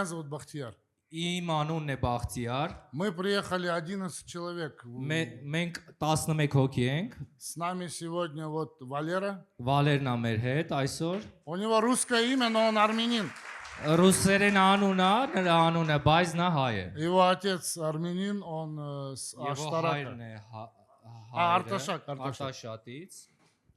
Меня зовут Бахтияр. Իմ անունն է Բախտիար։ Мы приехали 11 человек. Մենք 11 հոգի ենք։ С нами сегодня вот Валера. Վալերն է մեր հետ այսօր։ У него русское имя, но он армянин. Ռուսերեն անուն է, նրա անունը, բայց նա հայ է։ Его отец армянин, он с Եվ Аштарака. հայրն է Արտաշատ, Արտաշատից։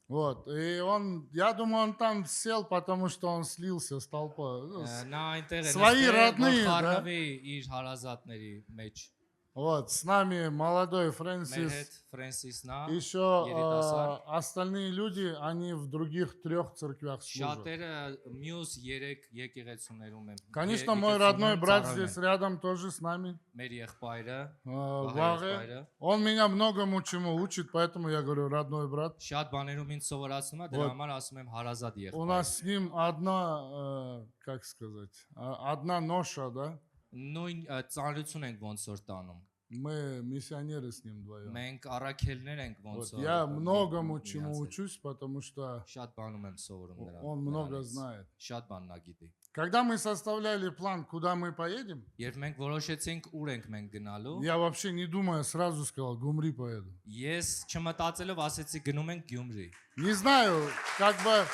Вот, и он, я думаю, он там сел, потому что он слился с толпой. Ну, Նա այնտեղ է Свои родные, да? խառնվի իր հարազատների մեջ։ Вот, с нами молодой Մեր Фрэнсис. հետ Ֆրենսիսն է։ Еще Երիտասարդ։ остальные люди, они в других 3 церквях служат. Շատերը մյուս 3 եկեղեցուներում են։ Конечно, мой родной брат здесь рядом тоже с нами. Մեր եղբայրը, Ваге. Он меня многому чему учит, поэтому я говорю родной брат. շատ բաներում ինձ սովորացնում է, дրա համար ասում եմ հարազատ У եղբայր։ нас с ним одна, как сказать, одна ноша, да? Նույն ծանրություն ենք ոնց որ տանում։ Мы миссионеры с ним вдвоем. Մենք առաքելներ ենք ոնց Вот, որ։ я многому чему учусь, потому что Շատ բանում եմ սովորում նրան։ он много знает. Շատ բան նա գիտի։ Когда мы составляли план, куда мы поедем, Երբ մենք որոշեցինք ուր ենք մենք գնալու, я вообще не думая сразу сказал, Гумри поеду. ես չմտածելով ասեցի գնում ենք Գյումրի։ Не знаю, как бы...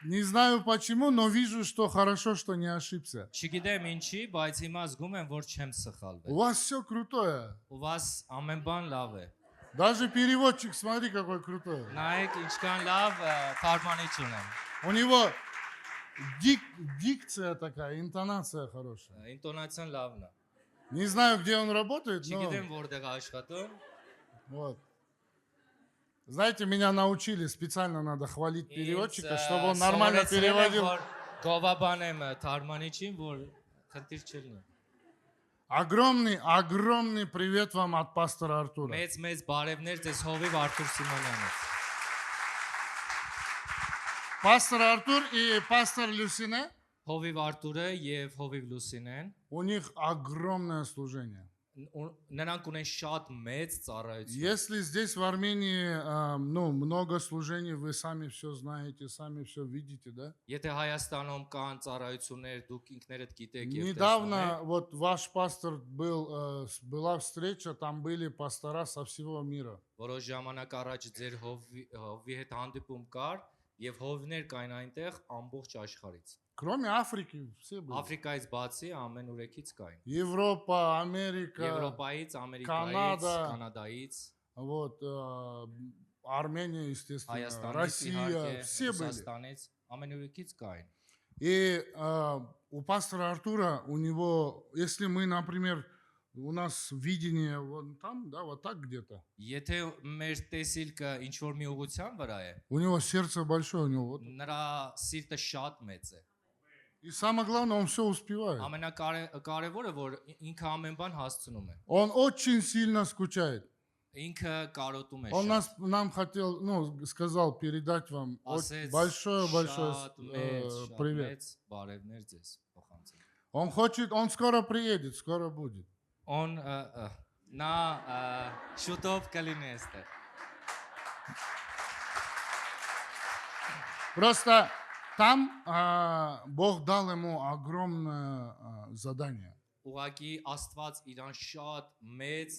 Не знаю почему, но вижу, что хорошо, что не ошибся. Չգիտեմ ինչի, բայց հիմա զգում եմ, որ չեմ սխալվել։ У вас все крутое. У вас ամեն բան լավ է։ Даже переводчик, смотри, какой крутой. Նայեք ինչքան լավ թարգմանիչ ունեմ։ У него дикция такая, интонация хорошая. Ինտոնացիան լավն է։ Не знаю, где он работает, но... Չգիտեմ որտեղ է աշխատում։ Вот. Знаете, меня научили, специально надо хвалить переводчика, чтобы он нормально переводил. Գովաբան եմ թարգմանիչին, որ խնդիր չլինի։ Огромный привет вам от пастора Артура. Մեծ բարևներ ձեզ Հովիվ Արթուր Սիմոնյանից։ Пастор Артур и пастор Люсине, Հովիվ Արթուրը եւ Հովիվ Լուսինեն, у них огромное служение. նրանք ունեն շատ մեծ ծառայություն։ Если здесь в Армении много служений, вы сами все знаете, сами все видите, да? Եթե Հայաստանում կան ծառայություններ, дուք ինքներդ գիտեք եւ Недавно вот ваш пастор была встреча, там были пастора со всего мира. Որոշ ժամանակ առաջ ձեր Հովի հետ հանդիպում կար եւ Հովներ կային այնտեղ ամբողջ աշխարհից։ Кроме Африки, все были. Աֆրիկայից բացի ամեն ուրեքից կային։ Европа, Америка, Եվրոպայից, Ամերիկայից, Կանադա, Կանադայից, вот, Армения, естественно, Հայաստանից, Россия, все были. Ռուսաստանից, ամեն ուրեքից կային։ И у пастора Артура, у него, если мы, например, у нас видение вон там, да, вот так где-то. Եթե մեր տեսիլքը ինչ որ մի ուղղության վրա է, У него сердце большое, у него вот. նրա սիրտը շատ մեծ է։ И самое главное, он все успевает. Ամենակարևորը որ ինքը ամեն բան հասցնում է։ Он очень сильно скучает. Ինքը կարոտում է Он շատ։ нам хотел, сказал передать вам Ասեց большое շատ մեծ привет. Բարևներ ձեզ փոխանցել։ Он скоро приедет, скоро будет. Он на շուտով կլինի այստեղ։ Просто там Бог дал ему огромное задание. Ուղղակի Աստված իրան շատ մեծ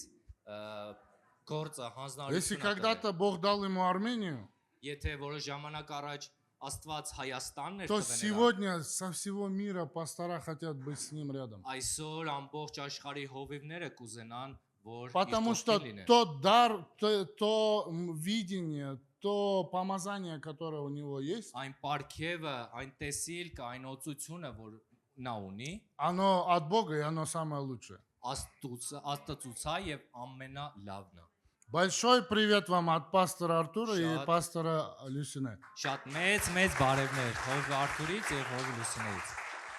գործը հանձնարարություն։ Если когда-то Бог дал ему Армению, Եթե որոշ ժամանակ առաջ Աստված Հայաստանն էր то տվել, сегодня со всего мира пастора хотят быть с ним рядом. այսօր ամբողջ աշխարհի հովիվները կուզենան, որ Потому что тот дар, то видение, то помазание, которое у него есть, այն պարգևը, այն տեսիլքը, այն օծությունը, որ նա ունի, оно от Бога и оно самое лучшее. Աստծուցա եւ ամենալավն է։ Большой привет вам от пастора Артура и пастора Люсине. Շատ մեծ բարևներ Հովիվ Արթուրից եւ Հովիվ Լուսինեից։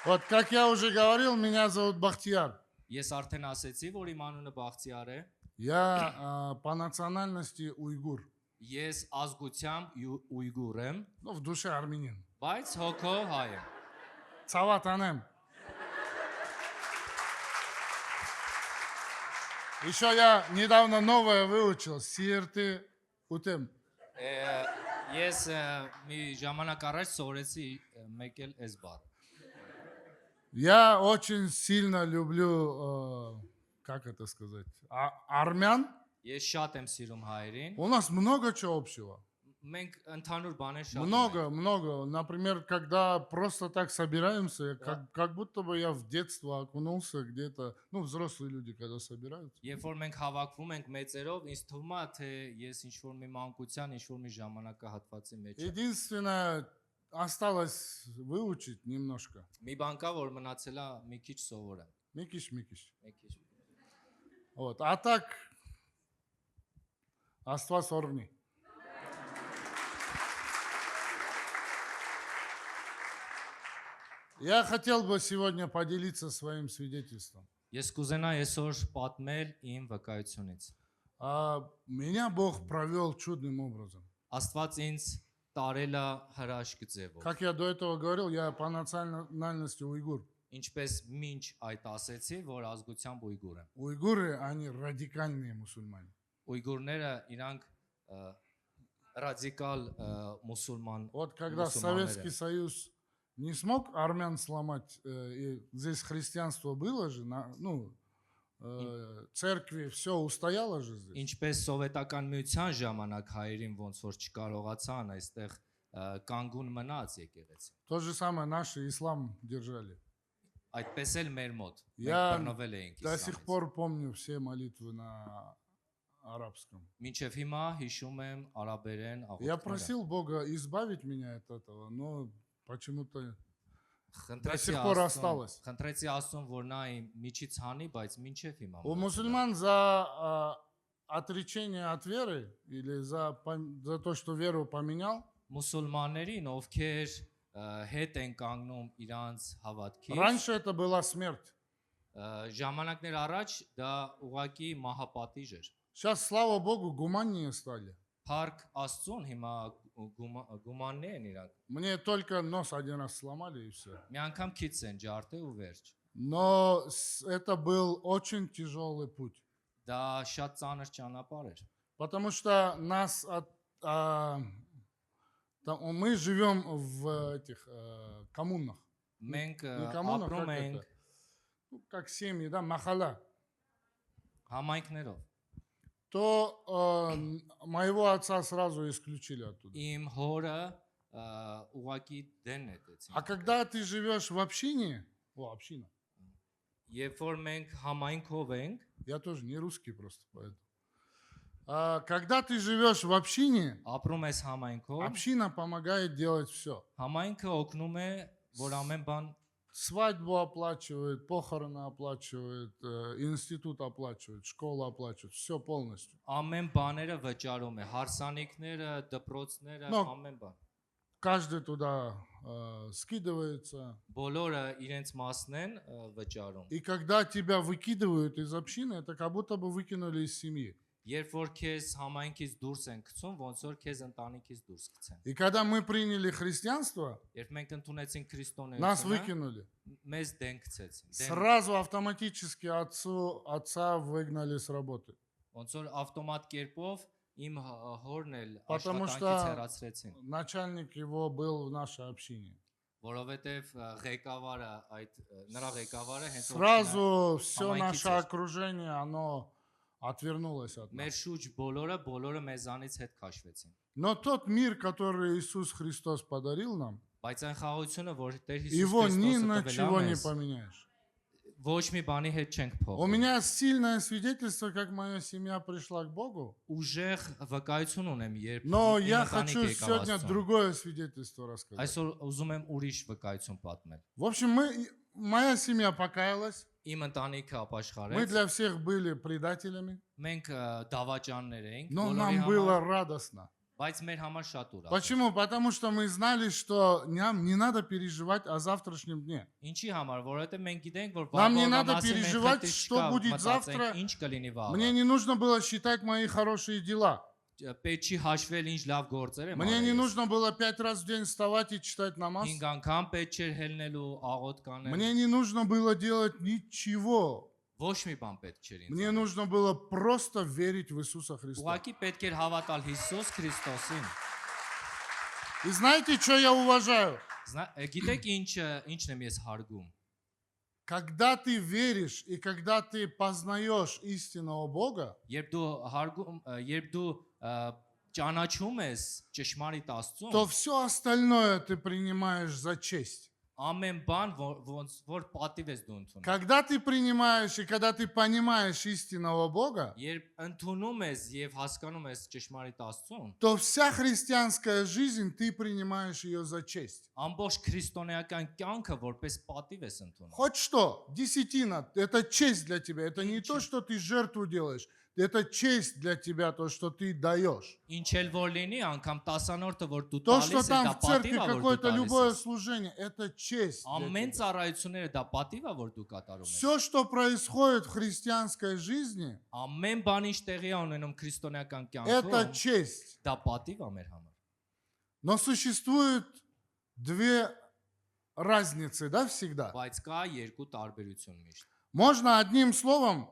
Вот, как я уже говорил, меня зовут Бахтияр. Ես արդեն ասեցի, որ իմ անունը Բախտիար է։ Я по национальности уйгур. Ես ազգությամբ ուйգուր եմ, Ну, в душе армянин. բայց հոգով հայ եմ։ Цаватанем. Еще я недавно новое выучил. Сирты утем. Ես մի ժամանակ առաջ սովորեցի մեկ էլ այս բառը։ Я очень сильно люблю, как это сказать, армян. Ես շատ եմ сирում հայերին։ У нас много чего общего. Մենք ընդհանուր баներ շատ Много. Например, когда просто так собираемся, как будто бы я в детство окунулся где-то, ну, взрослые люди, когда собираются. Երբ որ մենք հավաքվում ենք մեծերով, ինձ թվում է, թե ես ինչ-որ մի մանկության, ինչ-որ մի ժամանակահատվածի մեջ եմ։ Единственное, осталось выучить немножко. Մի բան կա, որ մնացել է մի քիչ սովորեմ։ Микиш. Մի քիչ։ Вот. А так, Աստված օրհնի. Я хотел бы сегодня поделиться своим свидетельством. Ես կուզենա այսօր պատմել իմ վկայությունից։ Меня Бог провел чудным образом. Աստված ինձ տարել է հրաշք ձևով։ Как я до этого говорил, я по национальности уйгур. Ինչպես մինչ այդ ասեցի, որ ազգությամբ ուйգուր եմ։ Уйгуры, они радикальные мусульмане. Ուйգուրները իրանք ռադիկալ մուսուլման։ Вот когда Советский Союз не смог армян сломать, и здесь христианство было же, церкви, все устояло же здесь. Ինչպես սովետական միության ժամանակ հայերին ոնց որ չկարողացան այստեղ կանգուն մնաց եկեղեցի։ То же самое наши ислам держали. Այդպես էլ մեր մոտ Я բռնվել էինք до сих իսլամից։ пор помню все молитвы на арабском. Մինչև հիմա հիշում եմ արաբերեն Я աղոթքները։ просил Бога избавить меня от этого, но почему-то до Խնդրեցի сих пор осталось. Աստծուն, որ նա իմ միջից հանի, բայց մինչև հիմա։ У мусульман за отречение от веры или за то, что веру поменял, Մուսուլմաններին, ովքեր հետ են կանգնում իրանց հավատքից, раньше это была смерть. ժամանակներ առաջ դա ուղակի մահապատիժ էր։ Сейчас, слава Богу, гуманнее стали. Փառք Աստծուն հիմա գումաններ են իրանք։ Мне только нос один раз сломали и все. Մի անգամ քիչ են ջարդել ու վերջ։ Но это был очень тяжелый путь. Դա շատ ծանր ճանապարհ էր։ Потому что мы живем в этих коммунах. Մենք Не коммунах, ապրում как ենք это? Ну, как семьи, да, махала. համայնքներով։ То моего отца сразу исключили оттуда. Իմ հորը ուղակի դեն հետեցին։ А когда ты живешь в общине, община, Երբ որ մենք համայնքով ենք, я тоже не русский просто, поэтому. Когда ты живешь в общине, ապրում ես համայնքով, община помогает делать все. համայնքը օգնում է, որ ամեն բան Свадьбу оплачивает, похороны оплачивает, институт оплачивает, школа оплачивает, все полностью. ամեն բաները վճարում է, հարսանիքները, դպրոցները, Но- ամեն բան։ Каждый туда скидывается. Բոլորը իրենց մասն են վճարում։ И когда тебя выкидывают из общины, это как будто бы выкинули из семьи. Երբ որ քեզ համայնքից դուրս են գցում, ոնց որ քեզ ընտանիքից դուրս գցեն։ И когда мы приняли христианство, Երբ մենք ընդունեցինք нас քրիստոնեությունը, выкинули. մեզ դեն գցեցին։ Сразу автоматически отца выгнали с работы. Ոնց որ ավտոմատ կերպով իմ հորն էլ Потому աշխատանքից что հեռացրեցին, начальник его был в нашей общине. որովհետև ղեկավարը այդ նրա ղեկավարը հենց Сразу все Համայնքից наше էր։ окружение, оно отвернулось от մեր нас. շուջ բոլորը մեզանից հետ քաշվեցին։ Но тот мир, который Иисус Христос подарил нам, Բայց այն խաղաղությունը, որ Տեր Հիսուս его ни Քրիստոսը на տվել чего не է, поменяешь. ոչ մի բանի հետ չենք У փոխում։ меня сильное свидетельство, как моя семья пришла к Богу. Ուժեղ վկայություն ունեմ, երբ Но իմ я ընտանիքը хочу եկավ сегодня Աստծուն։ другое свидетельство рассказать. Այսօր ուզում եմ ուրիշ վկայություն պատմել։ В общем, моя семья покаялась. Իմ ընտանիքը Мы ապաշխարեց, для всех были предателями. մենք դավաճաններ էինք, Но բոլորի нам было համար, радостно. բայց մեր համար շատ ուրախ։ Почему? Потому что мы знали, что нам не надо переживать о завтрашнем дне. Ինչի համար, որովհետև մենք գիտենք, որ Нам не վաղվա надо մասին մենք переживать, պետք что չկա, будет մտածենք, завтра. ինչ կլինի վաղը։ Мне не нужно было считать мои хорошие дела. Պետք չի հաշվել ինչ լավ գործեր եմ Мне не արել։ нужно было 5 раз в день вставать и читать намаз. 5 անգամ պետք չէր հելնելու աղոտ կանել։ Мне не нужно было делать ничего. Ոչ մի բան պետք չէր ինձ։ Мне нужно было просто верить в Иисуса Христа. Ուղղակի պետք էր հավատալ Հիսուս Քրիստոսին։ И знаете, что я уважаю? Գիտեք ինչն եմ ես հարգում։ Когда ты веришь и когда ты познаешь истинного Бога, Երբ դու ճանաչում ես ճշմարիտ Աստծուն, то все остальное ты принимаешь за честь. ամեն բան որ պատիվ ես դու ընդունում։ Когда ты принимаешь и когда ты понимаешь истинного Бога, Երբ ընդունում ես եւ հասկանում ես ճշմարիտ Աստծուն, то вся христианская жизнь ты принимаешь ее за честь. ամբողջ քրիստոնեական կյանքը որպես պատիվ ես ընդունում։ Хоть что, десятина, это честь для тебя. Это не то, что ты жертву делаешь. Это честь для тебя, то, что ты даешь. Ինչ էլ որ լինի, անգամ 10-րդը որ դու То, что տալիս ես, там դա в церкви պատիվ է որ դու какое-то տալիս любое ես։ служение, это честь. Ամեն ծառայությունները դա պատիվ է որ դու կատարում ես։ Все, что происходит в христианской жизни, Ամեն բան ինչ տեղի է ունենում քրիստոնեական это կյանքում, честь. դա պատիվ է մեր համար։ Но существует две разницы, да, всегда. Բայց կա երկու տարբերություն միշտ։ Можно одним словом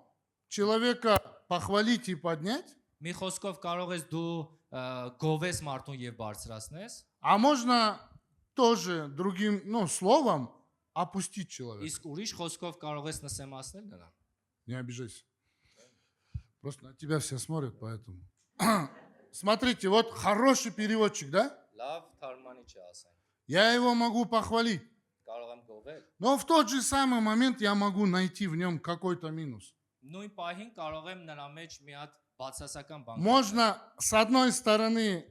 человека похвалить и поднять, Մի խոսքով կարող ես դու գովես մարդուն եւ բարձրացնես, а можно тоже другим, словом опустить человека. իսկ ուրիշ խոսքով կարող ես նսեմացնել նրան։ Не обижайся. Просто на тебя все смотрят, поэтому. Смотрите, вот хороший переводчик, да? Լավ թարգմանիչ է ասեն։ Я его могу похвалить. Կարող եմ գովել։ Но в тот же самый момент я могу найти в нем какой-то минус. Նույն պահին կարող եմ նրա մեջ մի հատ բացասական բան։ Можно с одной стороны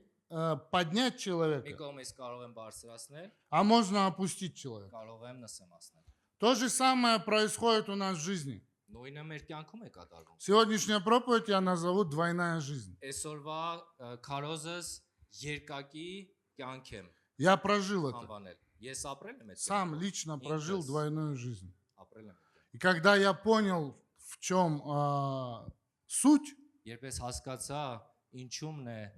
поднять Մի человека, կողմից կարող եմ բարձրացնել, а можно опустить человека. կարող եմ նսեմացնել։ То же самое происходит у нас в жизни. Նույնը մեր կյանքում է կատարվում։ Сегодняшняя проповедь я назову «Двойная жизнь». Այսօրվա քարոզս երկակի կյանք եմ Я прожил это. անվանել։ Ես ապրել եմ այդ Сам лично прожил Интес. двойную жизнь. ապրել եմ այդ։ И когда я понял, в чем суть, Երբ ես հասկացա ինչումն է,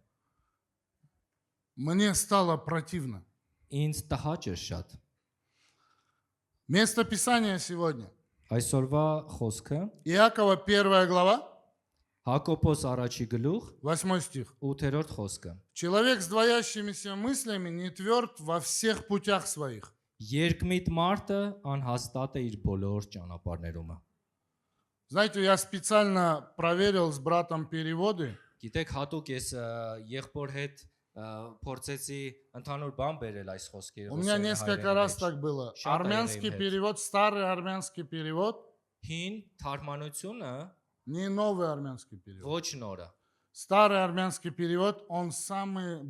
мне стало противно. ինձ տհաճ էր շատ։ Место Писания сегодня. Այսօրվա խոսքը Иакова 1 глава, Հակոբոս առաջի գլուխ 8 стих. 8-րդ խոսքը։ Человек с двоящимися мыслями не тверд во всех путях своих. Երկմիտ մարդը անհաստատ է իր բոլոր ճանապարհներում։ Знаете, я специально проверил с братом переводы. Գիտեք, հատուկ ես եղբոր հետ փորձեցի ընդհանուր բան բերել այս խոսքերը։ У меня несколько раз так было. Шатаем Армянский это. перевод, старый армянский перевод, Հին թարգմանությունը не новый армянский перевод. ոչ նորը։ Старый армянский перевод, он самый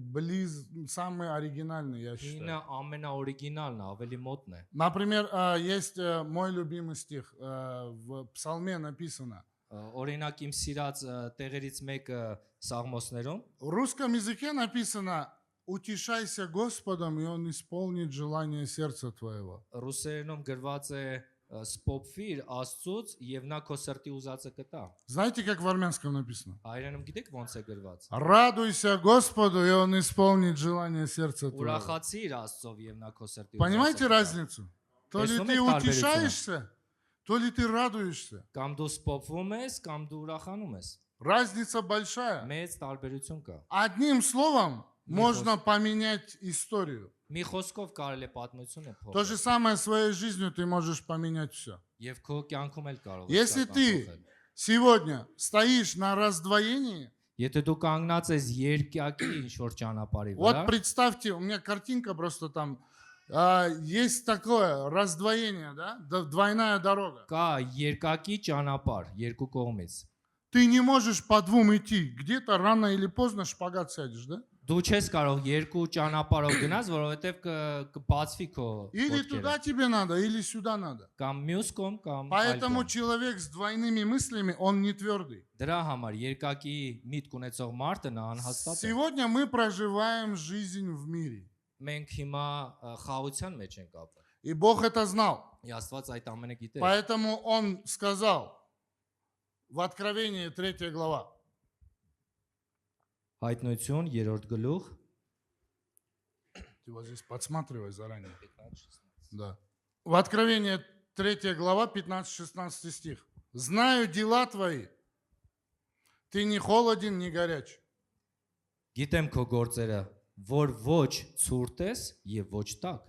самый оригинальный, я Հինը считаю. ամենաօրիգինալն է, ավելի մոտն է։ Например, есть мой любимый стих, в Псалме написано. Օրինակ իմ սիրած տեղերից մեկը Սաղմոսներում В русском языке написано «Утешайся Господом, и Он исполнит желание сердца твоего». ռուսերենում գրված է սպոփվիր Աստծուց եւ նա քո սրտի ուզածը կտա։ Знаете, как в армянском написано? Հայերենում գիտեք ոնց է գրված։ «Радуйся Господу, и Он исполнит желание сердца твоего». Ուրախացիր Աստծով եւ նա քո сրտի Понимаете ուզածը կտա։ разницу? То ли Տեսնում ты եք տարբերությունը։ утешаешься, то ли ты радуешься. Կամ դու սպոփվում ես, կամ դու ուրախանում ես։ Разница большая. Մեծ տարբերություն կա։ Одним словом можно поменять историю. Մի խոսքով կարելի է պատմությունը То же փոխել։ самое своей жизнью ты можешь поменять все. Եվ քո կյանքում էլ կարող Если ես ты փոխել։ сегодня стоишь на раздвоении, Եթե դու կանգնած ես երկակի ինչ որ ճանապարհի вот վրա, представьте, у меня картинка просто там, есть такое раздвоение, да, двойная дорога. կա երկակի ճանապարհ երկու կողմից։ Ты не можешь по двум идти, где-то рано или поздно шпагат сядешь, да? Դու չես կարող երկու ճանապարհով գնաս, որովհետև կբացվի քո Или ոտքերը։ туда тебе надо, или сюда надо. Կամ մյուս կողմ, կամ այլ Поэтому կողմ։ человек с двойными мыслями, он не твердый. Դրա համար երկակի միտք ունեցող մարդը նա անհաստատ է։ Сегодня мы проживаем жизнь в мире. Մենք հիմա խաղության մեջ ենք ապրում։ И Бог это знал. Աստված այդ ամենը գիտե։ Поэтому Он сказал в Откровении 3 глава. Հայտնություն 3-րդ գլուխ Ты вот здесь подсматривай заранее. 15-16։ Да. В Откровении 3 глава, 15-16 стих. «Знаю дела твои. Ты не холоден, не горяч». Գիտեմ քո գործերը, որ ոչ ցուրտ ես եւ ոչ տաք։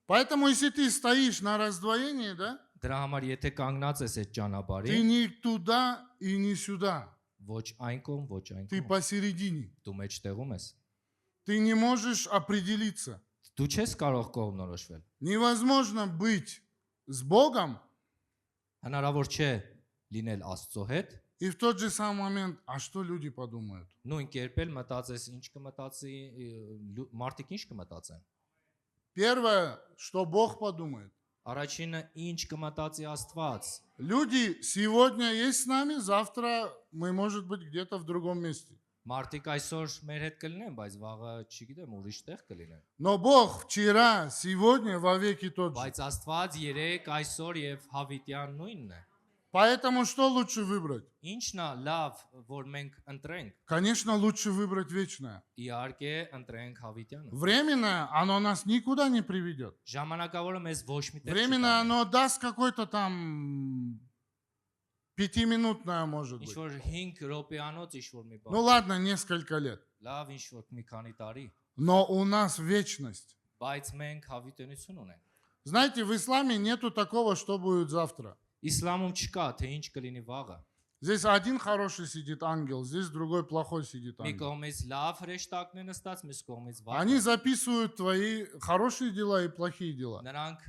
Поэтому, если ты стоишь на раздвоении, да, Դրա համար եթե կանգնած ես այդ ты ճանապարհին, не туда и не сюда. ոչ այն կողմ, ոչ այն Ты կողմ, посередине. դու մեջտեղում ես։ Ты не можешь определиться. Դու չես կարող կողմնորոշվել։ Невозможно быть с Богом Հնարավոր չէ լինել Աստծո հետ, и в тот же самый момент, а что люди подумают? նույն կերպ էլ մտածես ինչ կմտածի, մարդիկ ինչ կմտածեն։ Первое, что Бог подумает. Առաջինը ինչ կմտածի Աստված։ Люди сегодня есть с нами, завтра мы, может быть, где-то в другом месте. Մարդիկ այսօր մեր հետ կլինեն, բայց վաղը, չգիտեմ, ուրիշ տեղ կլինեն։ Но Бог вчера, сегодня, во веки тот же. Բայց Աստված երեք, այսօր եւ հավիտյան նույնն է։ Поэтому что лучше выбрать? Ինչն է լավ, որ մենք ընտրենք։ Конечно, лучше выбрать вечное. Իհարկե, ընտրենք հավիտյանը։ Временное, оно нас никуда не приведет. Ժամանակավորը մեզ ոչ մի տեղ Временное, оно даст какой-то там 5-минутное, может Ինչ быть. որ 5 րոպեանոց ինչ որ մի Ну բան։ ладно, несколько лет. Լավ ինչ որ մի քանի տարի, Но у нас вечность. բայց մենք հավիտենություն ունենք։ Знаете, в исламе нету такого, что будет завтра. Իսլամում չկա, թե ինչ կլինի вաղը։ Здесь один хороший сидит ангел, здесь другой плохой сидит Մի ангел. կողմից լավ հրեշտակն է նստած, մյուս կողմից վաղ։ Они записывают твои хорошие дела и плохие дела. Նրանք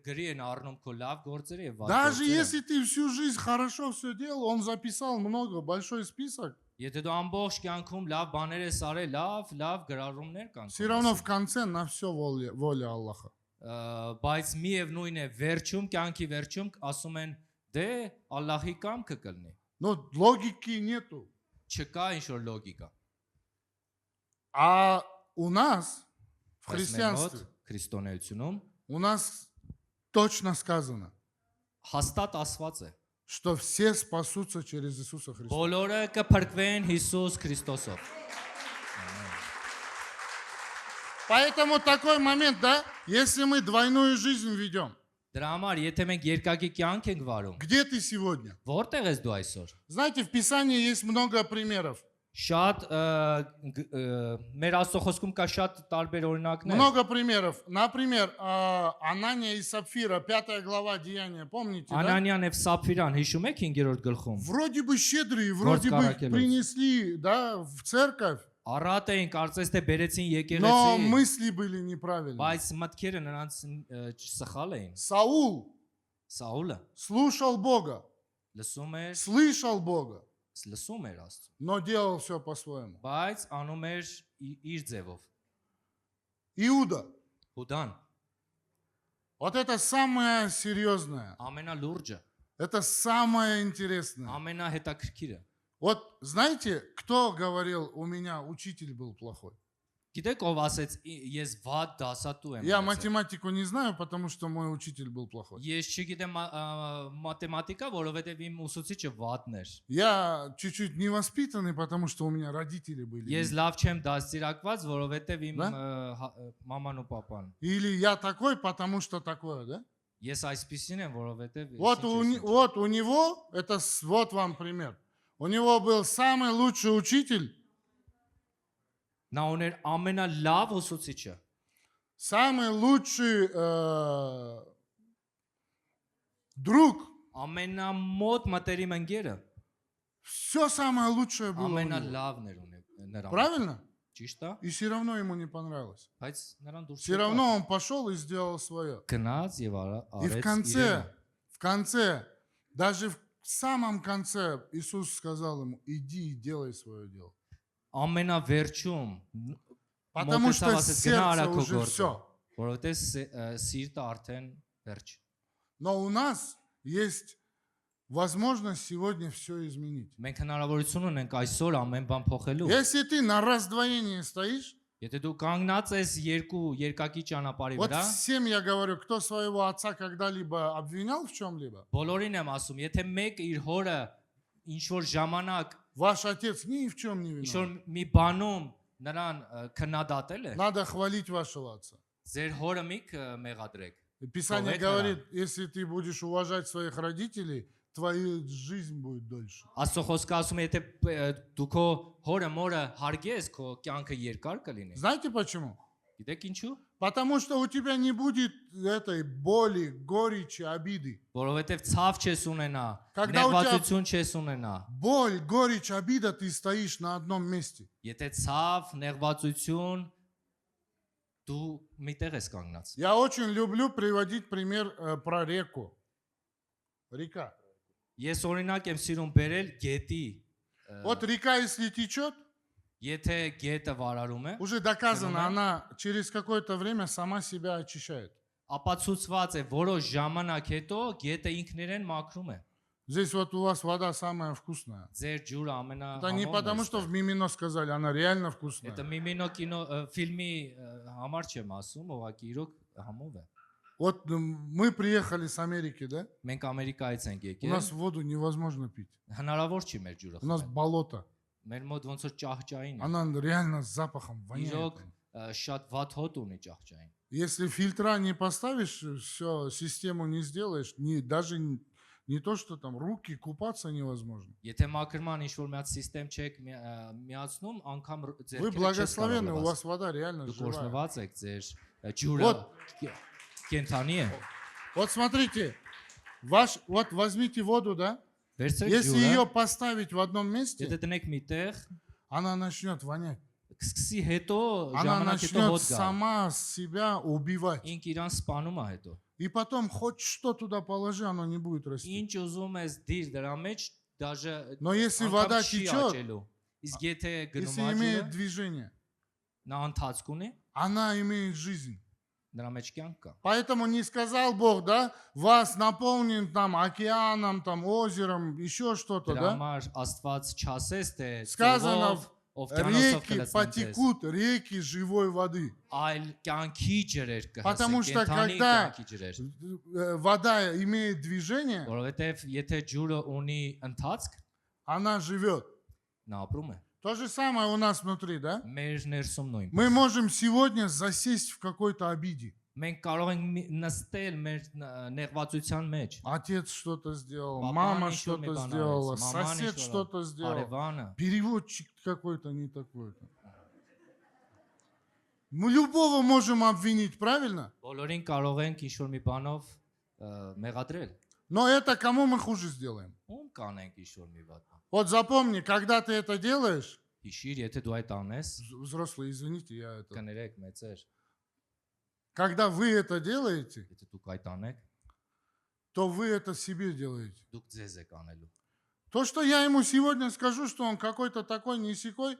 գրի են առնում քո լավ գործերը եւ վատ Даже գործերը։ если ты всю жизнь хорошо все делал, он записал много, большой список, Եթե դու ամբողջ կյանքում լավ բաներ ես արել, լավ գրառումներ կան։ все равно в конце на все воля Аллаха. Բայց միևնույն է, վերջում կյանքի վերջում ասում են դե Ալլահի կամքը կլինի։ Но логики нету. Չկա ինչ որ լոգիկա։ А у нас, в Բայց մեր մոտ христианстве, քրիստոնեությունում у нас точно сказано, հաստատ ասված է։ что все спасутся через Иисуса Христа. Բոլորը կփրկվեն Հիսուս Քրիստոսով։ Поэтому такой момент, да, если мы двойную жизнь ведем, Դրա համար եթե մենք երկակի կյանք ենք վարում, где ты сегодня? որտեղ ես дու այսօր։ Знаете, в Писании есть много примеров. Շատ մեր Աստծո խոսքում կա շատ տարբեր օրինակներ։ Много примеров. Например, Анания и Сапфира, 5 глава Деяния, помните, да? Անանյան եւ Սափիրան հիշում եք 5-րդ գլխում։ Вроде бы щедрые, вроде бы Каракелос. принесли, да, в церковь, Առատ էին, կարծես թե բերեցին но եկեղեցի, мысли были неправильные. բայց մտքերը նրանց սխալ էին։ Саул Սաուլը слушал Бога, լսում էր, слышал Бога, լսում էր Աստծո, но делал все по-своему. բայց անում էր իր ձևով։ Иуда, Հուդան вот это самое серьезное, ամենալուրջը, это самое интересное. ամենահետաքրքիրը։ Вот знаете, кто говорил, у меня учитель был плохой? Գիտեք ով ասեց ես վատ դասատու եմ։ Я եղել»։ математику не знаю, потому что мой учитель был плохой. Ես չգիտեմ մաթեմատիկա, որովհետև իմ ուսուցիչը վատն էր։ Я чуть-чуть невоспитанный, потому что у меня родители были. Ես лավ չեմ դաստիարակված, որովհետև իմ Դա? մաման ու papan։ Или я такой, потому что такое, да? Ես այսպեսին եմ, որովհետև Вот у него, это вот вам пример. У него был самый лучший учитель, նա ուներ ամենալավ ուսուցիչը, самый лучший друг. ամենամոտ մտերիմ ընկերը, Все самое лучшее было у него. ամենալավն էր նրան։ Правильно? Ճիշտ է, И все равно ему не понравилось. բայց նրան դուրս Все равно он пошел и сделал свое. գնաց եւ И в конце, даже в самом конце Иисус сказал ему, иди и делай свое дело. ամենավերջում Потому что մոտեցավ ասեց գնա արա сердце քո уже գործը, все. որովհետև սիրտը արդեն վերջ։ Но у нас есть возможность сегодня все изменить. Մենք հնարավորություն ունենք այսօր ամեն բան փոխելու։ Если ты на раздвоении стоишь, Եթե դու կանգնած ես երկակի ճանապարհի вот վրա, всем я говорю, кто своего отца когда-либо обвинял в чем-либо, բոլորին եմ ասում, եթե մեկ իր հորը ինչ որ ժամանակ ваш отец ни в чем не ինչ որ виноват. մի բանում նրան քննադատել է, Надо хвалить вашего отца. ձեր հորը մի մեղադրեք։ И Писание Человек говорит, если ты будешь уважать своих родителей, твоя жизнь будет дольше. Աստծո խոսքը ասում է, եթե դու քո հորը մորը հարգես, քո կյանքը երկար կլինի։ Знаете почему? Գիտեք ինչու։ Потому что у тебя не будет этой боли, горечи, обиды. Որովհետև ցավ չես ունենա, Когда у тебя- նեղվածություն չես ունենա։ Боль, горечь, обида, ты стоишь на одном месте. Եթե ցավ, նեղվածություն դու միտեղ ես կանգնած։ Я очень люблю приводить пример про реку. Река. Ես օրինակ եմ սիրում բերել գետի։ Вот река, если течет, Եթե գետը վարարում է, уже доказано, Понимаю. она через какое-то время сама себя очищает. ապացուցված է, որոշ ժամանակ հետո գետը ինքներեն մաքրում է։ Здесь вот у вас вода самая вкусная. Ձեր ջուրը ամենա Это не потому, что в Мимино сказали, она реально вкусная. Это Միմինո կինո ֆիլմի համար չեմ ասում, ուղղակի իրոք համով է։ Вот мы приехали с Америки, да? Մենք Ամերիկայից ենք У եկել։ нас воду невозможно пить. Հնարավոր չի մեր ջուրը У нас խմել։ болото. Մեր мոտ ոնց որ ճահճային է։ Она реально с запахом воняет. Իրոք շատ վատ հոտ ունի ճահճային։ Если фильтра не поставишь, все, систему не сделаешь, даже не то, что там руки купаться невозможно. Եթե մաքրման ինչ որ մի հատ համակարգ չեք միացնում, անգամ Вы ձերքերը չես благословенны, у կարող вас вода реально Դուք живая. օրհնված եք, ձեր ջուրը Вот. կենթանի է։ Вот смотрите, вот возьмите воду, да? Վերցրեք Если ջուրը, ее поставить в одном месте, եթե տնեք միտեղ, она начнет вонять. կսկսի հետո Она ժամանակ հետո начнет հոտ գա։ сама себя убивать. Ինք իրան սպանում է հետո։ И потом хоть что туда положи, оно не будет расти. Ինչ ուզում ես դիր դրա մեջ, դաժե Но если անգամ вода չի течет, աճելու։ Իսկ եթե գնում если է имеет ջուրը, движение, նա ընթացք ունի, она имеет жизнь. նրա մեջ կյանք կա։ Поэтому не сказал Бог, да, вас наполнен там океаном, там озером, еще что-то, Դրա да? համար Աստված չասես թե Сказано, ծովով, օվկիանոսով Реки կլցնես, потекут, реки живой воды. այլ կյանքի ջրեր Потому կհասեն, что կենթանի когда- կյանքի ջրեր։ Вода имеет движение, Որովհետև եթե ջուրը ունի ընթացք, она живет. նա ապրում է։ То же самое у нас внутри, да? Մեր ներսում նույնպես։ Мы можем сегодня засесть в какой-то обиде. Մենք կարող ենք նստել մեր նեղվածության մեջ։ Отец что-то сделал, Папа мама ничего не что-то понравилось, сделала, мама сосед ничего. что-то сделал, Արևանը переводчик какой-то не такой-то. Мы любого можем обвинить, правильно? բոլորին կարող ենք ինչ-որ մի բանով մեղադրել։ Но это кому мы хуже сделаем? Ում կանենք ինչ-որ մի բան։ Вот запомни, когда ты это делаешь, Հիշիր, եթե դու այդ անես, взрослые, извините, я это... կներեք մեծեր, Когда вы это делаете, եթե դուք այդ անեք, то вы это себе делаете. դուք ձեզ եք անելու։ То, что я ему сегодня скажу, что он какой-то такой несекой,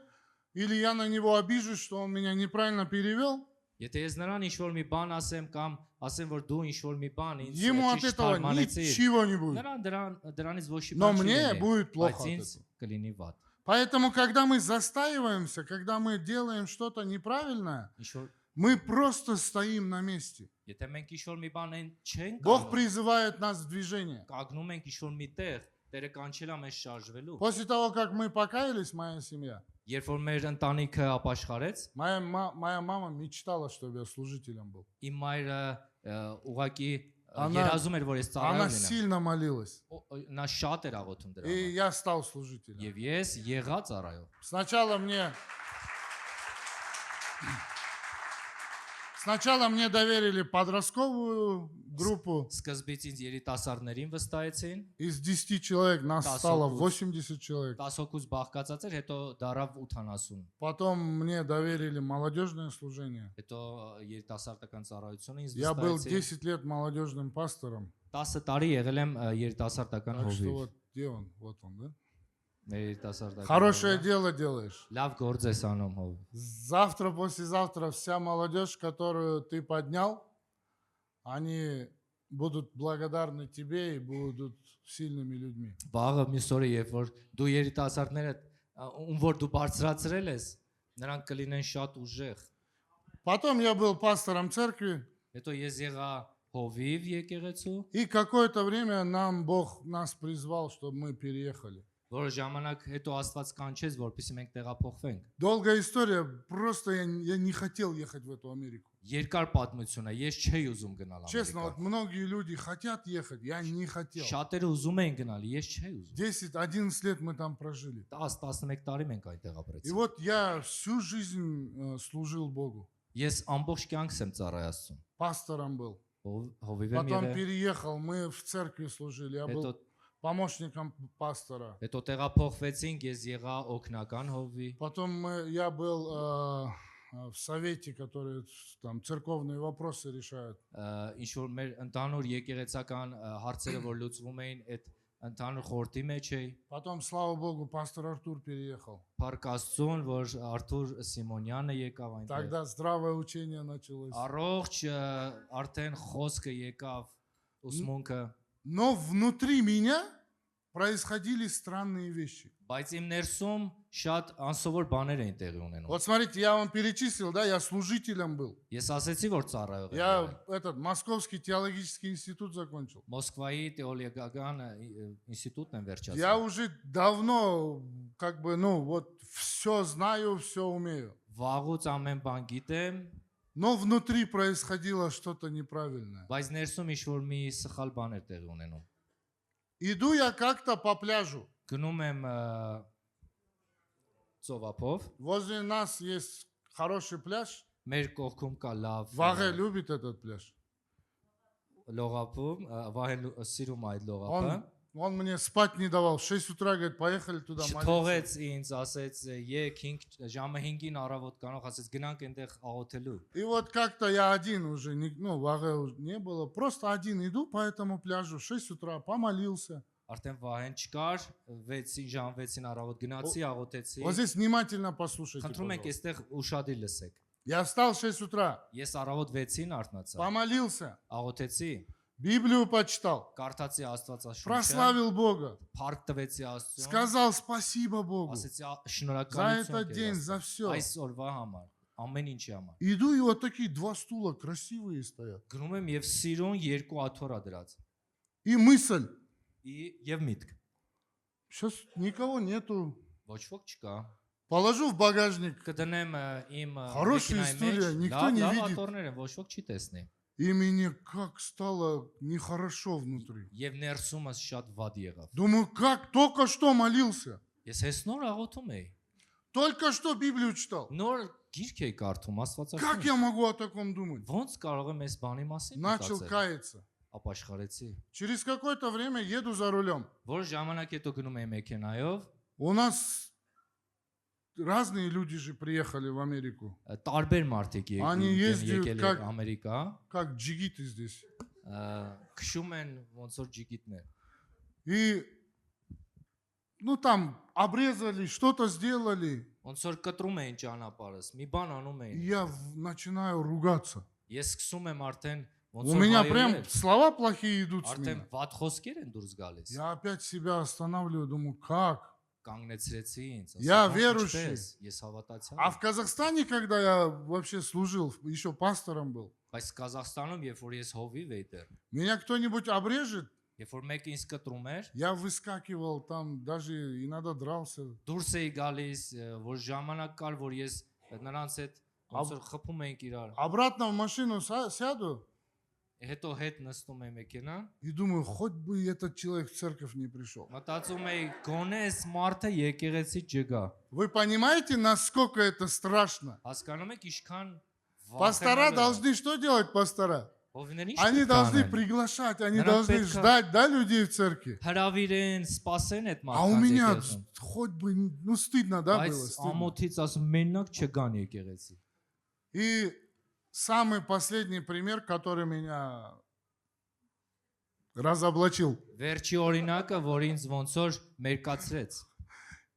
или я на него обижусь, что он меня неправильно перевел, Եթե ես նրան ինչ-որ մի բան ասեմ կամ ասեմ, որ дու ինչ-որ մի բան ինձ ему от ճիշտ этого հարմարեցիր, ничего не будет. նրան դրանից ոչ մի Но բան չի мне լինի, будет плохо բայց от ինձ этого. կլինի վատ։ Поэтому, когда мы застаиваемся, когда мы делаем что-то неправильное, Ինչ-որ мы просто стоим на месте. եթե մենք ինչ-որ մի բան են չենք Бог անում, призывает нас в движение. կանգնում ենք ինչ-որ մի տեղ, Տերը կանչել է մեզ շարժվելու։ После того, как мы покаялись, моя семья, Երբ որ մեր ընտանիքը ապաշխարեց, моя мама мечтала, чтобы я служителем был. իմ մայրը ուղակի Անա- երազում էր, որ ես Она ծառայող լինեմ։ сильно молилась. Նա շատ էր աղոթում դրա И համար։ я стал служителем. Եվ ես եղա ծառայող։ Сначала мне доверили подростковую группу. Սկզբից ինձ երիտասարդներին վստահեցին, Из 10 человек нас Да, стало сокус. 80 человек. 10 հոգուց բաղկացած էր, հետո դարավ 80, Потом мне доверили молодежное служение. հետո երիտասարդական ծառայությունը ինձ Я был վստահեցին։ 10 лет молодежным пастором. 10 տարի եղել եմ երիտասարդական Так что հովիվ։ вот где он? Вот он, да? Մեր երիտասարդական Хорошее հովիվը։ дело делаешь. Լավ գործ ես անում հով։ Завтра, послезавтра вся молодежь, которую ты поднял, они будут благодарны тебе и будут сильными людьми. Վաղը մյուս օրը երբ որ դու երիտասարդները ում որ դու բարձրացրել ես, նրանք կլինեն շատ ուժեղ։ Потом я был пастором церкви, Հետո ես եղա հովիվ եկեղեցու, и какое-то время Бог нас призвал, чтобы мы переехали. որը ժամանակ հետո Աստված կանչեց, որպեսզի մենք տեղափոխվենք։ Долгая история, просто я не хотел ехать в эту Америку. Երկար պատմություն է, ես չէի уզում գնալ Честно, вот Ամերիկա։ многие люди хотят ехать, я не хотел. Շատերը ուզում էին գնալ, ես չէի ուզում։ 10-11 лет мы там прожили. 10-11 տարի մենք այնտեղ И ապրեցինք։ вот я всю жизнь служил Богу. Ես ամբողջ կյանքս եմ ծառայ Աստծուն։ Пастором был. Հովիվ եմ Потом եղել, переехал, мы в церкви служили. Я հետո был помощником пастора. հետո տեղափոխվեցինք, ես եղա օգնական հովի, Потом я был в совете, который там церковные вопросы решают. ինչ որ մեր ընդհանուր եկեղեցական հարցերը որ լուծվում էին, այդ ընդհանուր խորհրդի մեջ էի։ Потом, слава Богу, пастор Артур переехал. Փառք Աստծուն, որ Արթուր Սիմոնյանը եկավ այնտեղ։ Тогда здравое учение началось. Առողջ արդեն խոսքը եկավ, ուսմունքը, Но внутри меня происходили странные вещи. բայց իմ ներսում շատ անսովոր բաներ էին տեղի ունենում։ Вот смотрите, я вам перечислил, да, я служителем был. Ես ասեցի, որ ծառայող եմ։ Я этот Московский теологический институт закончил. Մոսկվայի տեոլոգիական ինստիտուտն եմ վերջացրել։ Я уже давно, как бы, ну, вот все знаю, все умею. Վաղուց ամեն բան գիտեմ, Но внутри происходило что-то неправильное. բայց ներսում ինչ-որ մի սխալ բան էր տեղի ունենում։ Иду я как-то по пляжу. Գնում եմ ծովափով, Возле нас есть хороший пляж. մեր կողքում կա լավ Ваге любит этот пляж. լողափում, վահեն սիրում է այդ լողափը։ Он мне спать не давал. В 6 утра, говорит, поехали туда молиться. Չթողեց ինձ, ասեց, եկ 5 ժամը 5-ին առավոտ կանող, ասեց գնանք այնտեղ աղոթելու։ И вот как-то я один уже, ну, Ваге уже не было. Просто один иду по этому пляжу в 6 утра, помолился. Արդեն վահեն չկար, 6 ժամ 6-ին առավոտ գնացի, աղոթեցի։ Вот здесь внимательно послушайте, Խնդրում ենք пожалуйста. այստեղ ուշադիր լսեք։ Я встал в 6 утра, Ես առավոտ 6-ին արթնացա, помолился, աղոթեցի, Библию почитал, կարդացի Աստվածաշունչը, прославил Бога, փառք տվեցի Աստծուն, сказал спасибо Богу ասեցի за շնորհակալություն этот день, за все. այս օրվա համար, ամեն ինչի համար։ Иду, и вот такие два стула красивые стоят. Գնում եմ եւ սիրուն երկու աթորա դրած։ И мысль, Եվ միտք։ сейчас никого нету. Ոչ ոք չկա։ Положу в багажник, Կդնեմ իմ Хорошая մեքենայի история, մեջ, никто не լավ видит. աթոռներ են, ոչ ոք չի տեսնի։ И мне как стало нехорошо внутри. Եվ ներսումս շատ վատ եղավ։ Думаю, как только что молился, Ես հես նոր աղոթում էի։ только что Библию читал. Նոր գիրք էի կարդում Как Աստվածաշունչ։ я могу о таком думать? Ոնց կարող եմ այս բանի մասին Начал մտածել։ каяться. Ապաշխարեցի։ Через какое-то время еду за рулем. Որ ժամանակ հետո գնում էի մեքենայով, У нас разные люди же приехали в Америку. տարբեր մարդիկ Они ездят եկել как- են Ամերիկա, Как джигиты здесь. քշում են ոնց որ ջիգիտներ։ И, ну там, обрезали, что-то сделали. Ոնց որ կտրում էին ճանապարհս, մի բան անում И էին։ я начинаю ругаться. Ես սկսում եմ արդեն ոնց У որ меня հայերեն, прям слова плохие идут с արդեն меня. վատ խոսքեր են դուրս գալիս։ Я опять себя останавливаю, думаю, как? Կանգնեցրեցի ինձ, Я «Ա, верующий». ինչպես, ես հավատացյալ А եմ։ в Казахстане, когда я вообще служил, еще пастором был, Բայց Կազախստանում, երբ որ ես հովիվ էի դեռ, меня кто-нибудь обрежет, երբ որ մեկը ինձ կտրում էր, я выскакивал там, даже иногда дрался. դուրս էի գալիս, որ ժամանակ կար, որ ես նրանց հետ ոնց որ խփում էինք իրար։ Обратно в машину сяду Հետո հետ նստում էի մեքենա, и думаю, хоть бы этот человек в церковь не пришел. մտածում էի գոնե այս մարդը եկեղեցի չգա։ Вы понимаете, насколько это страшно? Հասկանում եք ինչքան Пастора должны что делать, пастора? Հովիվներն ինչ Они պետք է должны անեն։ приглашать, они Նրանք должны պետք է- ждать, да, людей в церкви? Հրավիրեն, սպասեն այդ А у մարդկանց меня եկեղեցում։ хоть бы, ну стыдно, да, было? Բայց Стыдно. ամոթից ասում մենակ չգան եկեղեցի։ И самый последний пример, который меня разоблачил. Վերջի օրինակը, որ ինձ ոնց որ մերկացրեց։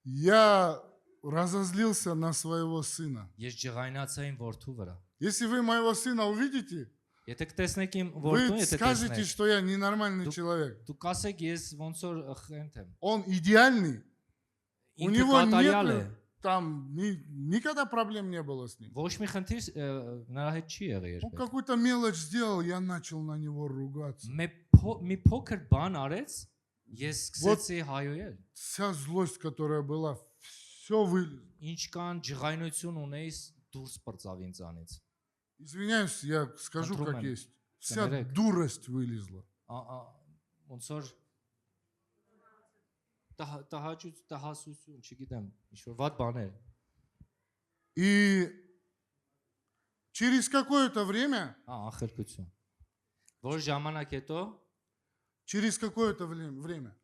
Я разозлился на своего сына. Ես ջղայնացա իմ որդու վրա։ Если вы моего сына увидите, Եթե կտեսնեք իմ вы որդուն, եթե скажете, տեսնեք, что я ненормальный человек. դու կասեք ես ոնց որ խենթ եմ։ Он идеальный, у Ինքը него կատարյալ է։ нет, там никогда проблем не было с ним. Ոչ մի խնդիր նրա հետ չի եղել Он երբեք։ какую-то мелочь сделал, я начал на него ругаться. Մի փոքր բան արեց, Ես Вот- սկսեցի հայոյել։ Вся злость, которая была, все вылезло. Ինչքան ջղայնություն ունեիս դուրս պրծավ ինձանից։ Извиняюсь, я скажу как Контролем. есть. Вся Контролем. дурость вылезла. Ոնց որ տահասություն, չգիտեմ, ինչ որ վատ բաներ։ И через какое-то время, Ախելքություն։ Որ ժամանակ հետո время,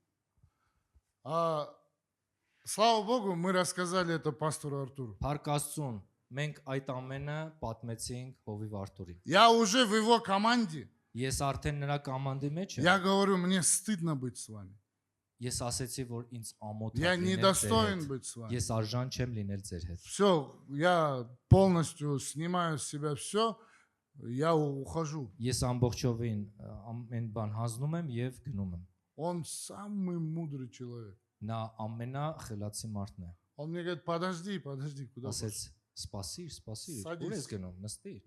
слава Богу, мы рассказали это пастору Артуру. Փառք Աստծուն, մենք այդ ամենը պատմեցինք Հովիվ Արտուրին։ Я уже в его команде. Ես արդեն նրա կոմանդի մեջ եմ։ Я говорю, мне стыдно быть с вами. Ես ասեցի, որ ինձ ամոթ է Я լինել ձեր недостоин հետ։ быть с вами. Ես արժան չեմ լինել ձեր հետ։ Все, я полностью снимаю с себя все, я ухожу. Ես ամբողջովին ամեն բան հանձնում եմ եւ գնում եմ։ Он самый мудрый человек. Նա ամենախելացի մարդն է։ Он мне говорит, подожди, куда пошел? Ասեց, սպասիր, Սադիս։ ուր ես գնում, նստիր։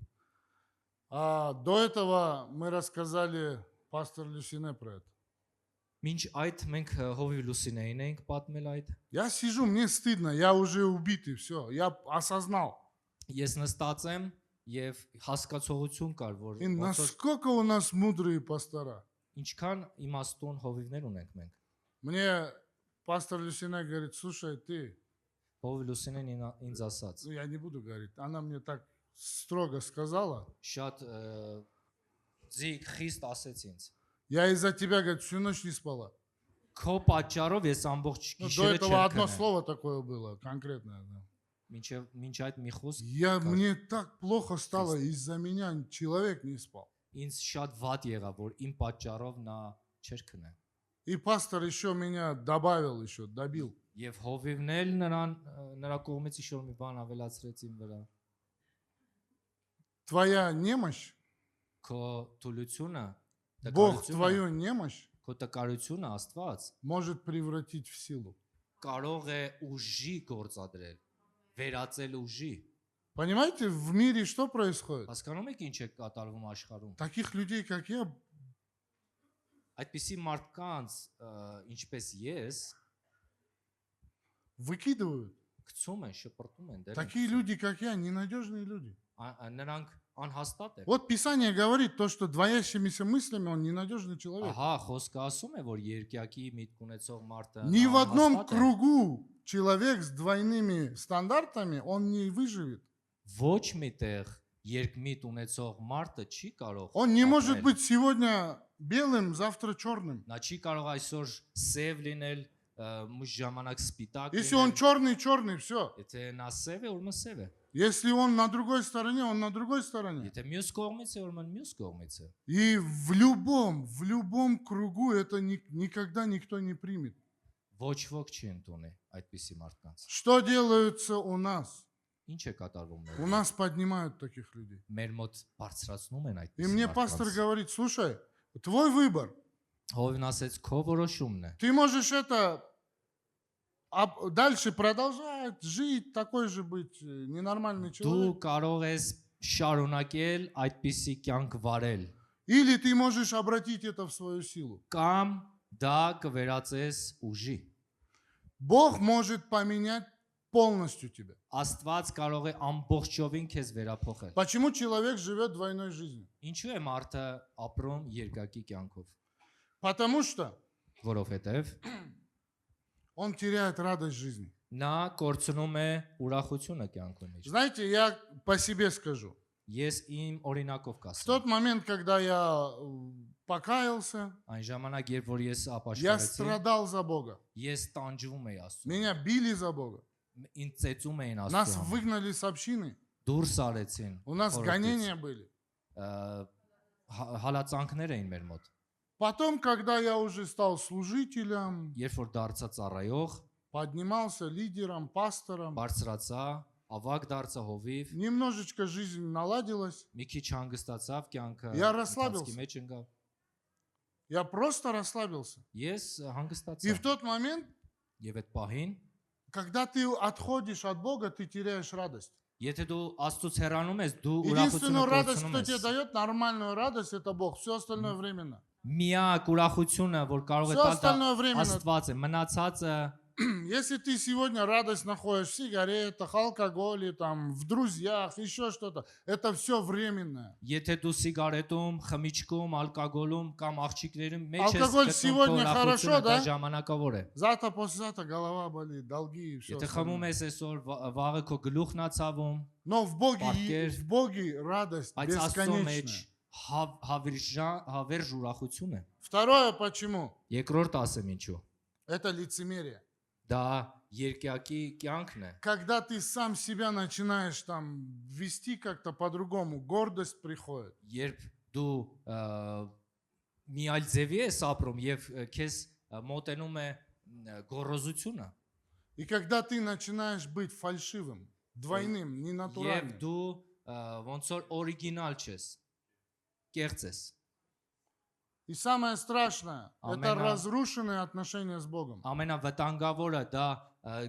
До этого мы рассказали пастор Люсине про это. Մինչ այդ մենք Հովիվ Լուսինեին ենք պատմել այդ։ Я сижу, мне стыдно, я уже убитый, все, я осознал. Ես նստած եմ եւ հասկացողություն кар, որ И ոնց որ насколько у нас мудрые пастора. ինչքան իմաստուն հովիվներ ունենք մենք։ Мне пастор Люсине говорит, слушай, ты, Հովիվ Լուսինեն ինձ ասաց, я не буду говорить, она мне так строго сказала, շատ ձիգ խիստ ասեց ինձ։ я из-за тебя, говорит, всю ночь не спала. Քո պատճառով ես ամբողջ Ну, до գիշերը этого одно չեմ քնել։ слово такое было, конкретное. Да. Մինչ այդ մի խոսք Мне так плохо стало, из-за меня человек не спал. ինձ շատ վատ եղավ, որ իմ պատճառով նա չէր քնել։ И пастор еще меня добавил, еще добил. Եվ հովիվն էլ նրա կողմից ինչ-որ մի բան ավելացրեց իմ վրա։ Твоя немощь, Քո թուլությունը, Бог твою немощь քո տկարությունը Աստված может превратить в силу. կարող է ուժի գործադրել, վերածել ուժի։ Понимаете, в мире что происходит? Հասկանում եք ինչ է կատարվում աշխարհում։ Таких людей, как я, Այդպիսի մարդկանց, ինչպես ես, выкидывают. գցում են, շպրտում են, դեռ Такие люди, как я, ненадежные люди. նրանք անհաստատ են։ Вот Писание говорит то, что двоящимися мыслями он ненадежный человек. Ահա, խոսքը ասում է, որ երկյակի митք ունեցող մարդը Ни в նա одном անհաստատ է։ кругу человек с двойными стандартами, он не выживет. Ոչ միտեղ երկմիտ ունեցող մարդը չի կարող։ Он не может ապրել։ быть сегодня белым, завтра черным. Նա չի կարող այսօր սև լինել, մյուս ժամանակ սպիտակ Если он լինել։ черный, все. Եթե նա սև է, ուրեմն սև է։ Если он на другой стороне, он на другой стороне. Եթե մյուս կողմից է, ուրեմն մյուս կողմից է։ И в любом кругу это никогда никто не примет. Ոչ ոք չի ընդունի այդպիսի մարդկանց։ Что делается у нас? Ինչ է կատարվում У մեր։ нас поднимают таких людей. Մեր мոտ բարձրացնում են И այդպիսի мне пастор մարդկանց։ говорит, слушай, твой выбор. Հովին ասեց, քո որոշումն է։ Ты можешь это дальше продолжать жить, такой же быть ненормальный Դու человек. կարող ես շարունակել այդպիսի կյանք վարել Или ты можешь обратить это в свою силу. կամ դա կվերածես ուժի։ Бог может поменять полностью тебя. Աստված կարող է ամբողջովին քեզ վերափոխել։ Почему человек живет двойной жизнью? Ինչու է մարդը ապրում երկակի կյանքով։ Потому что Որովհետև он теряет радость жизни. նա կորցնում է ուրախությունը կյանքում մեջ։ Знаете, я по себе скажу. Ես իմ օրինակով В կասեմ։ тот момент, когда я покаялся, Այն ժամանակ, երբ որ ես я ապաշխարեցի, страдал за Бога. ես տանջվում էի Աստծուն։ Меня били за Бога. Ինձ ծեծում էին Нас Աստծուն։ выгнали с общины. Դուրս արեցին։ У нас խորհրդից։ гонения были. Հալածանքներ էին մեր մոտ։ Потом, когда я уже стал служителем, Երբ որ դարձա ծառայող, поднимался лидером, пастором, բարձրացա, ավակ դարձա հովիվ, немножечко жизнь наладилась. մի քիչ հանգստացավ կյանքը, Я расслабился. ընթացքի մեջ ընկավ։ Я просто расслабился. Ես И հանգստացա։ в тот момент, Եվ այդ պահին, когда ты отходишь от Бога, ты теряешь радость. եթե դու Աստծուց հեռանում ես, դու ուրախությունը Единственную радость, կորցնում кто тебе ես։ дает нормальную радость, это Бог. Все остальное временно. միակ ուրախությունը, որ կարող է Всё տալ остальное դա временно. Աստված է, мնացածը Если ты сегодня радость находишь в сигаретах, алкоголе, там, в друзьях, еще что-то, это все временное. եթե դու սիգարետում, խմիչքում, ալկոգոլում կամ աղջիկներում մեջ ես Алкоголь գտնում քո сегодня хорошо, ուրախությունը, դա да? ժամանակավոր է։ Завтра, послезавтра голова болит, долги и все. Եթե խմում ես այսօր, վաղը քո գլուխն ա цаվում, Но в Паркер. Боге радость բայց Աստծո մեջ бесконечная. հավերժ ուրախություն է։ Второе, почему? Երկրորդ ասեմ ինչու։ Это лицемерие. Դա երկյակի կյանքն է։ Когда ты сам себя начинаешь там вести как-то по-другому, гордость приходит. Երբ դու մի այլ ձևի ես ապրում եւ քեզ մոտենում է գոռոզությունը И когда ты начинаешь быть фальшивым, двойным, եւ ненатуральным, դու ոնց որ օրիգինալ չես, կեղծ ես։ и самое страшное, это Амена. разрушенные отношения с Богом. Ամենավտանգավորը դա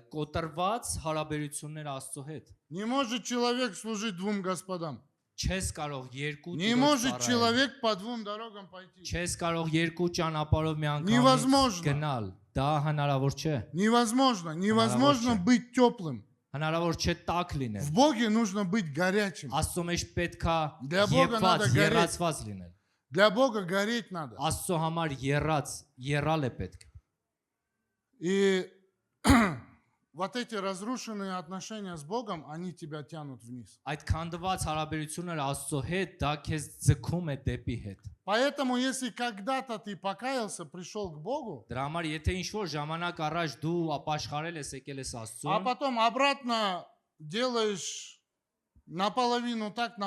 կոտրված հարաբերություններ Աստծո հետ։ Не может человек служить двум господам. Չես կարող երկու Не տիրոջ может ծառայել։ человек по двум дорогам пойти. Չես կարող երկու ճանապարհով միանգամից Невозможно. գնալ։ Դա հնարավոր չէ։ Невозможно. Невозможно Наоборот. быть теплым. Հնարավոր չէ տաք լինել։ В Боге нужно быть горячим. Աստծո մեջ պետքա Для Бога надо եփված, гореть. երացված լինել։ Для Бога гореть надо. Աստծո համար երալ է պետք։ И вот эти разрушенные отношения с Богом, они тебя тянут вниз. Այդ քանդված հարաբերությունները Աստծո հետ դա քեզ ձգում է դեպի հետ։ Поэтому, если когда-то ты покаялся, пришел к Богу, Դրա համար եթե ինչ որ ժամանակ առաջ дու ապաշխարել ես, եկել ես а Աստծուն, потом обратно делаешь наполовину так,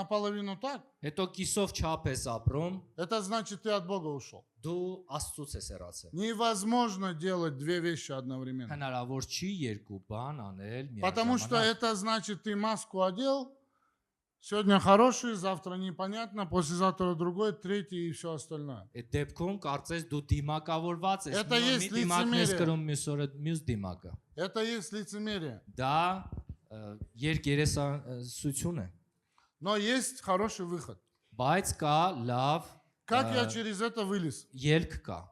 հետո կիսով չափ ես ապրում, это значит, ты от Бога ушел. դու Աստծուց ես հեռացել։ Невозможно делать две вещи одновременно. Հնարավոր չի երկու բան անել Потому что միաժամանակ։ это значит, ты маску одел, сегодня хороший, завтра непонятно, послезавтра другой, третий и все остальное. Այդ դեպքում կարծես դու դիմակավորված ես, Դա մի ես դիմակն ես լիցիմեր եմ։ կրում մյուս օրը մյուս դիմակը։ Это есть лицемерие. Դա երկերեսություն է, Но есть хороший выход. բայց кա լավ Как я через это вылез? ելք կա։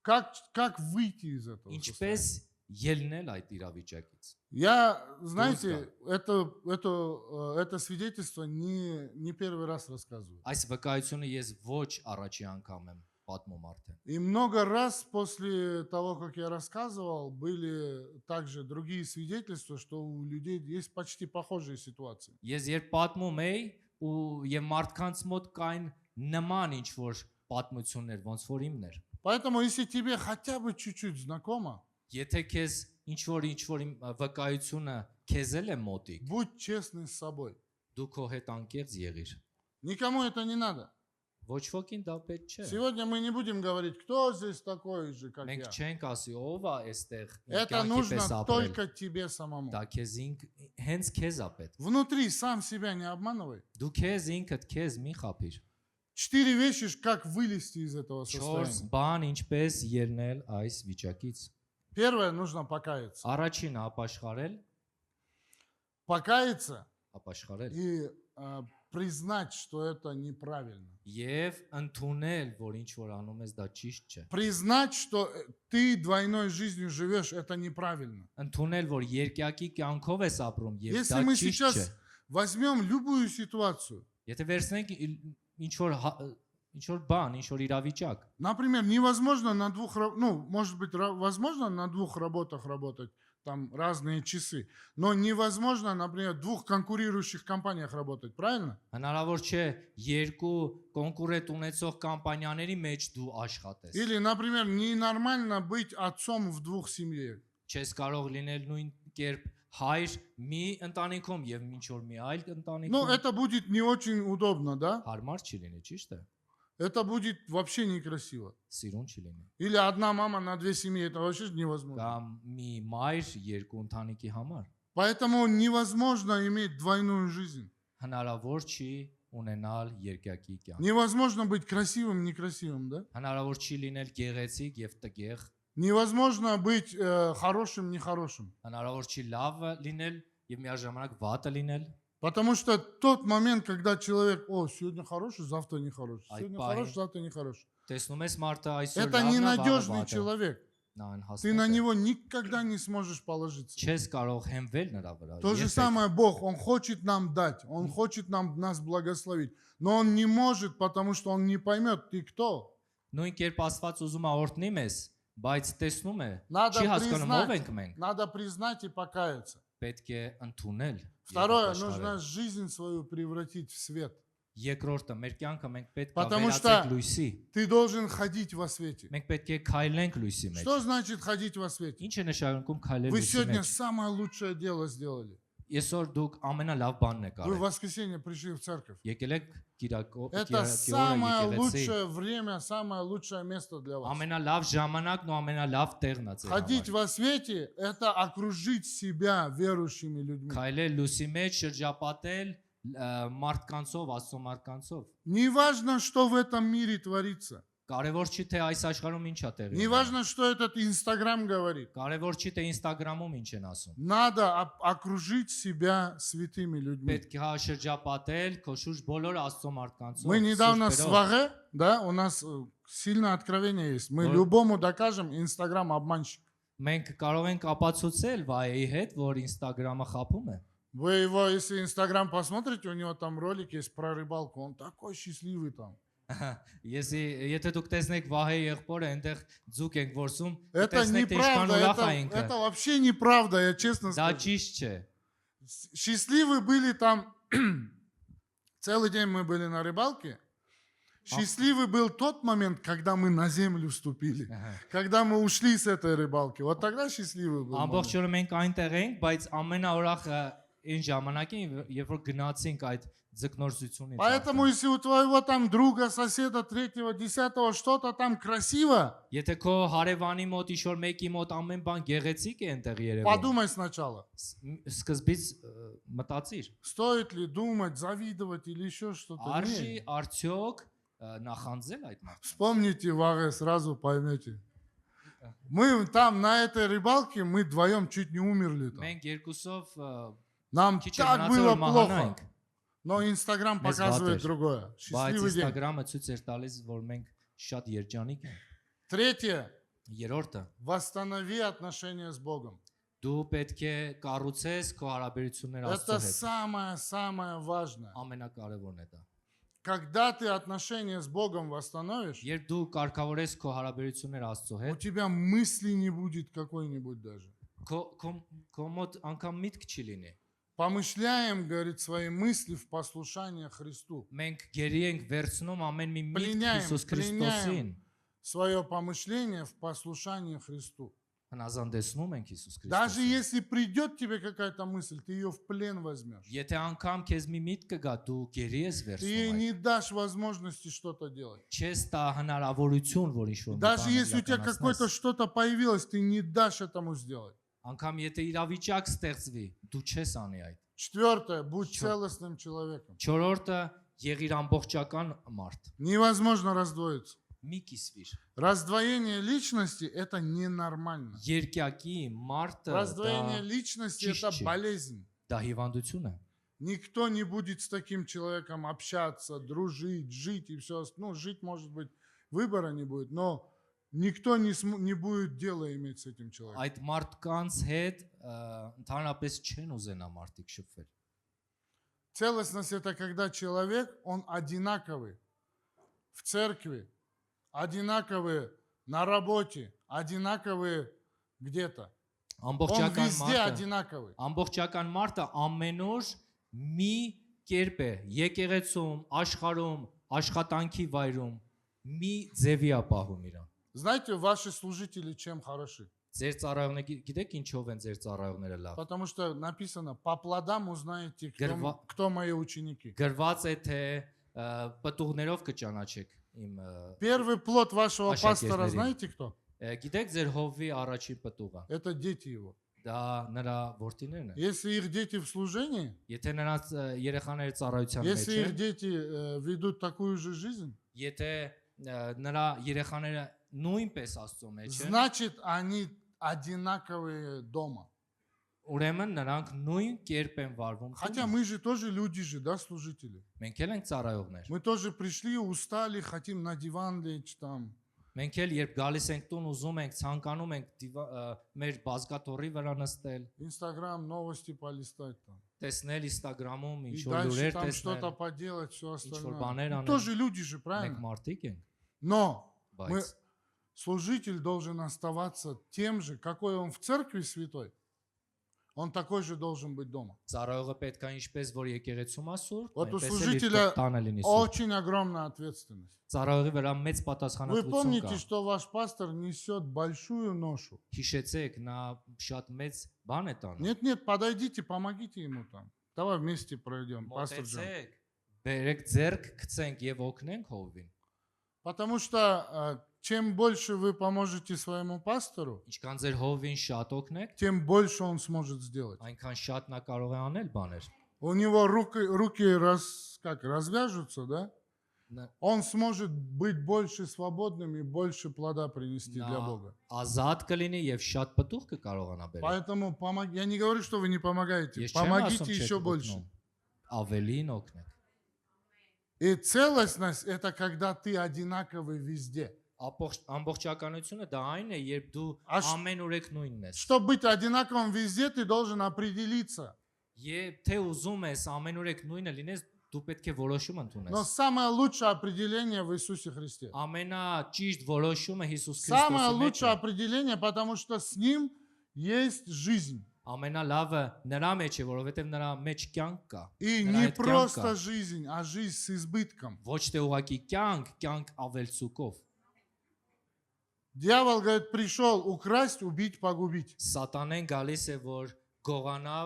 Как выйти из этого? Ինչպես ելնել այդ իրավիճակից։ Я, знаете, это свидетельство не первый раз рассказываю. Այս վկայությունը ես ոչ առաջի անգամ եմ պատմում արդեն։ И много раз после того, как я рассказывал, были также другие свидетельства, что у людей есть почти похожие ситуации. Ես երբ պատմում էի ու եւ մարդկանց մոտ կային նման ինչ որ պատմություններ, ոնց որ իմներ։ Поэтому, если тебе хотя бы чуть-чуть знакомо, Եթե քեզ ինչ որ իմ վկայությունը քեզ էլ է մոտիկ, будь честный с собой. դու քո հետ անկեղծ եղիր։ Никому это не надо. Ոչ ոքին դա պետք չէ։ Сегодня мы не будем говорить, кто здесь такой же, как Մենք я. չենք ասի ով է այստեղ Это կյանքի պես нужно ապրել։ только тебе самому. Դա քեզ հենց քեզ է պետք։ Внутри сам себя не обманывай. Դու քեզ инքդ քեզ մի խափիր։ 4 вещи, как вылезти из этого 4 состояния. բան ինչպես ելնել այս վիճակից։ Первое, нужно покаяться. Առաջինը ապաշխարել, Покаяться ապաշխարել и признать, что это неправильно. եւ ընդունել, որ ինչ որ անում ես դա ճիշտ չէ։ Признать, что ты двойной жизнью живешь, это неправильно. Ընդունել, որ երկյակի կյանքով ես апրում եւ Если դա мы ճիշտ չէ։ сейчас возьмем любую ситуацию, Եթե վերցնենք ինչ որ բան, ինչ որ իրավիճակ, например, невозможно на двух, может быть, возможно на двух работах работать, там разные часы, но невозможно, например, в двух конкурирующих компаниях работать, правильно? հնարավոր չէ երկու կոնկուրենտ ունեցող կամպանիաների մեջ դու աշխատես։ Или, например, ненормально быть отцом в двух семьях. Չես կարող լինել նույն կերպ հայր մի ընտանիքում եւ ինչ որ մի այլ Ну, ընտանիքում։ это будет не очень удобно, да? Հարմար չի լինի, ճիշտ է։ Это будет вообще некрасиво. Սիրուն չի լինի։ Или одна мама на две семьи, это вообще невозможно. Կամ մի մայր երկու ընտանիքի համար Поэтому невозможно иметь двойную жизнь. հնարավոր չի ունենալ երկյակի կյանք։ Невозможно быть красивым, некрасивым, да? Հնարավոր չի լինել գեղեցիկ եւ տգեղ, Невозможно быть хорошим, нехорошим. հնարավոր չի լավը լինել եւ միաժամանակ վատը լինել։ Потому что тот момент, когда человек, сегодня хороший, завтра нехороший, Ай, сегодня пай. хороший, завтра нехороший. Տեսնում ես մարդը այսօր Это լավն է, վաղը ненадежный վատը։ человек. Նա Ты на անհասնակ է։ него никогда не сможешь положиться. Չես կարող հենվել նրա վրա։ То же երբեք։ самое Бог, Он хочет нам дать, Он хочет нас благословить, но Он не может, потому что Он не поймет, ты кто. Նույն կերպ Աստված ուզում է օրհնի մեզ, բայց տեսնում է, Надо չի հասկանում ով признать, ենք մենք։ надо признать и покаяться. Պետք է ընդունել։ եւ Второе, ապաշխարել։ нужно жизнь свою превратить в свет. Երկրորդը, մեր կյանքը մենք պետք է Потому что վերածենք լույսի։ ты должен ходить во свете. Մենք պետք է քայլենք լույսի մեջ։ Что значит ходить во свете? Ինչ է նշանակում քայլել Вы լույսի сегодня մեջ։ самое лучшее дело сделали. Այսօր դուք ամենալավ բանն եք Вы в արել։ воскресенье пришли в церковь. Եկել եք Կիրակո, Это Կիրակի самое օրը եկեղեցի։ лучшее время, самое лучшее место для вас. Ամենալավ ժամանակն ու ամենալավ տեղն է ձեր Ходить համար։ во свете – это окружить себя верующими людьми. Քայլել լույսի մեջ, շրջապատել մարդկանցով, Աստծո մարդկանցով։ Неважно, что в этом мире творится. Կարևոր չի թե այս աշխարհում ինչ է տեղի ունենում։ Неважно, что этот Инстаграм говорит. Կարևոր չի թե Instagram-ում ինչ են ասում։ Надо окружить себя святыми людьми. Պետք է շրջապատել քո շուրջ բոլոր Աստծո մարդկանցով։ Мы недавно с սուրբերով։ Ваге, да, у нас сильное откровение есть. Мы любому докажем, Инстаграм обманщик. Մենք կարող ենք ապացուցել վայեի հետ, որ Instagram-ը խափում է։ Вы его, если Инстаграм посмотрите, у него там ролик есть про рыбалку. Он такой счастливый там. Եթե դուք տեսնեք վահեի եղբորը այնտեղ ձուկ ենք որսում, Это տեսնեք թե ինչքան неправда, ուրախ է ինքը։ это вообще неправда, я честно Դա скажу. ճիշտ չէ։ Счастливы были там, целый день мы были на рыбалке. Счастливый был тот момент, когда мы на землю вступили, когда мы ушли с этой рыбалки. Вот тогда счастливый был. Ամբողջ момент. օրը մենք այնտեղ ենք, բայց ամենաուրախը այն ժամանակին, երբ որ գնացինք այդ ձկնորսությունից։ Поэтому, если у твоего там друга, соседа, третьего, десятого что-то там красиво, Եթե քո հարևանի մոտ իշոր մեկի մոտ ամեն бан գեղեցիկ է այնտեղ երևում։ подумай сначала, Սկզբից մտածիր, стоит ли думать, завидовать или еще что-то. արժի Нет. արդյոք նախանձել այդ մարդուն։ Вспомните Варе, сразу поймете. Мы там на этой рыбалке, мы вдвоем чуть не умерли там. Մենք երկուսով Нам քիչ так մնացել было որ плохо. մահանանք, Но Инстаграм Без показывает ваты. другое. բայց Счастливый день. Instagram-ը ցույց էր տալիս, որ մենք շատ երջանիկ ենք։ Третье. Երրորդը, Восстанови отношения с Богом. դու պետք է կառուցես քո հարաբերությունները Աստծո Это հետ։ самое важное. Ամենակարևորն է դա։ Когда ты отношения с Богом восстановишь, Երբ дու կարգավորես քո հարաբերությունները Աստծո у հետ, тебя мысли не будет какой-нибудь даже. քո մոտ անգամ միտք չի լինի։ Помышляем, говорит, свои мысли в послушание Христу. Մենք գերի ենք վերցնում ամեն մի միտք Պլինյայեմ, Հիսուս Քրիստոսին, Свое помышление в послушание Христу. հնազանդեցնում ենք Հիսուս Даже Քրիստոսին։ если придет тебе какая-то мысль, ты ее в плен возьмешь. Եթե անգամ քեզ մի միտք կգա, դու գերի ես Ты ей վերցնում այդ։ не дашь возможности что-то делать. Չես տա հնարավորություն, որ ինչ-որ մի Даже բան если у тебя какое-то իրականացնես։ что-то появилось, ты не дашь этому сделать. Անգամ եթե իրավիճակ ստեղծվի, դու չես անի այդ։ Четвертое. Будь целостным человеком. Չորրորդը եղիր ամբողջական մարդ։ Невозможно раздвоиться. Մի կիսվիր։ Раздвоение личности – это ненормально. Երկյակի մարդը Раздвоение личности – это чище. болезнь. դա հիվանդություն է։ Никто не будет с таким человеком общаться, дружить, жить и все. Ну, жить, может быть, выбора не будет, но никто не будет дела иметь с этим человеком. Այդ մարդկանց հետ ընդհանրապես չեն ուզենա մարդիկ շփվել։ Целостность – это когда человек, он одинаковый в церкви, одинаковый на работе, одинаковый где-то. Он Ամբողջական везде մարդը, одинаковый. ամբողջական մարդը ամեն օր մի կերպ է, եկեղեցում, աշխարհում, աշխատանքի վայրում մի ձևի է պահում իրան։ Знаете, ваши служители чем хороши? Ձեր ծառայողները գիտեք ինչով են ձեր ծառայողները լավ։ Потому что написано, по плодам узнаете, Герва- кто мои ученики. Գրված է թե պտուղներով կճանաչեք իմ Первый плод вашего Пошла пастора, Кирнерин. знаете кто? գիտեք ձեր հովվի առաջին պտուղը։ Это дети его. Դա նրա որդիներն են։ Если их дети в служении, Եթե նրանց երեխաները ծառայության մեջ если их են, дети ведут такую же жизнь, եթե նրա երեխաները նույնպես Աստծո մեջ են, значит, они одинаковые дома. ուրեմն նրանք նույն կերպ են վարվում։ Хотя տունը։ мы же тоже люди же, да, служители. Մենք էլ ենք ծառայողներ։ Мы тоже пришли, устали, хотим на диван лечь там. Մենք էլ երբ գալիս ենք տուն, ուզում ենք, ցանկանում ենք մեր բազկաթոռի վրա նստել, Инстаграм, новости полистать там. տեսնել Instagram-ում И ինչ որ дальше լուրեր там что-то տեսնել։ поделать, все остальное. баннер Мы ане. тоже люди же, Մենք правильно? մարդիկ ենք, Но мы, բայց служитель должен оставаться тем же, какой он в церкви святой. Он такой же должен быть дома. ծառայողը պետք է ինչպես որ եկեղեցում ասուր, Вот у այնպես էլ իր служителя տանը լինի սուր։ очень огромная ответственность. Ծառայողի վրա մեծ Вы պատասխանատվություն помните, կա։ что ваш пастор несет большую ношу. Հիշեցեք, նա շատ մեծ բան է տանում։ Нет, подойдите, помогите ему там. Давай вместе пройдем, пастор Джон. Մոտեցեք, բերեք ձեռք, գցենք եւ օգնենք հովին։ Потому что чем больше вы поможете своему пастору, Ինչքան ձեր հովին շատ օգնեք, тем больше он сможет сделать. այնքան շատ նա կարող է անել բաներ։ У него руки развяжутся, да? Նա Он сможет быть больше свободным и больше плода принести для նա Бога. ազատ կլինի եւ շատ պտուղ կկարողանա բերել։ Поэтому я не говорю, что вы не помогаете. Ես չեմ Помогите ասում еще չեք больше. օգնում, ավելին օգնեք։ И целостность – это когда ты одинаковый везде. Ամբողջականությունը դա այն է, երբ դու Աշ- ամեն օրեք նույնն ես։ Чтобы быть одинаковым везде, ты должен определиться. Երբ թե ուզում ես ամեն օրեք нույնը լինես, դու պետք է որոշում Но ընդունես։ самое лучшее определение в Иисусе Христе. Ամենաճիշտ որոշումը Հիսուս Самое Քրիստոսի մեջ лучшее է։ определение, потому что с Ним есть жизнь. Ամենալավը նրա մեջ է, որովհետև նրա մեջ կյանք կա։ И Նրա не հետ կյանք просто կա։ жизнь, а жизнь с избытком. Ոչ թե ուղակի կյանք ավելցուկով։ Дьявол, говорит, пришел украсть, убить, погубить. Սատանեն գալիս է, որ գողանա,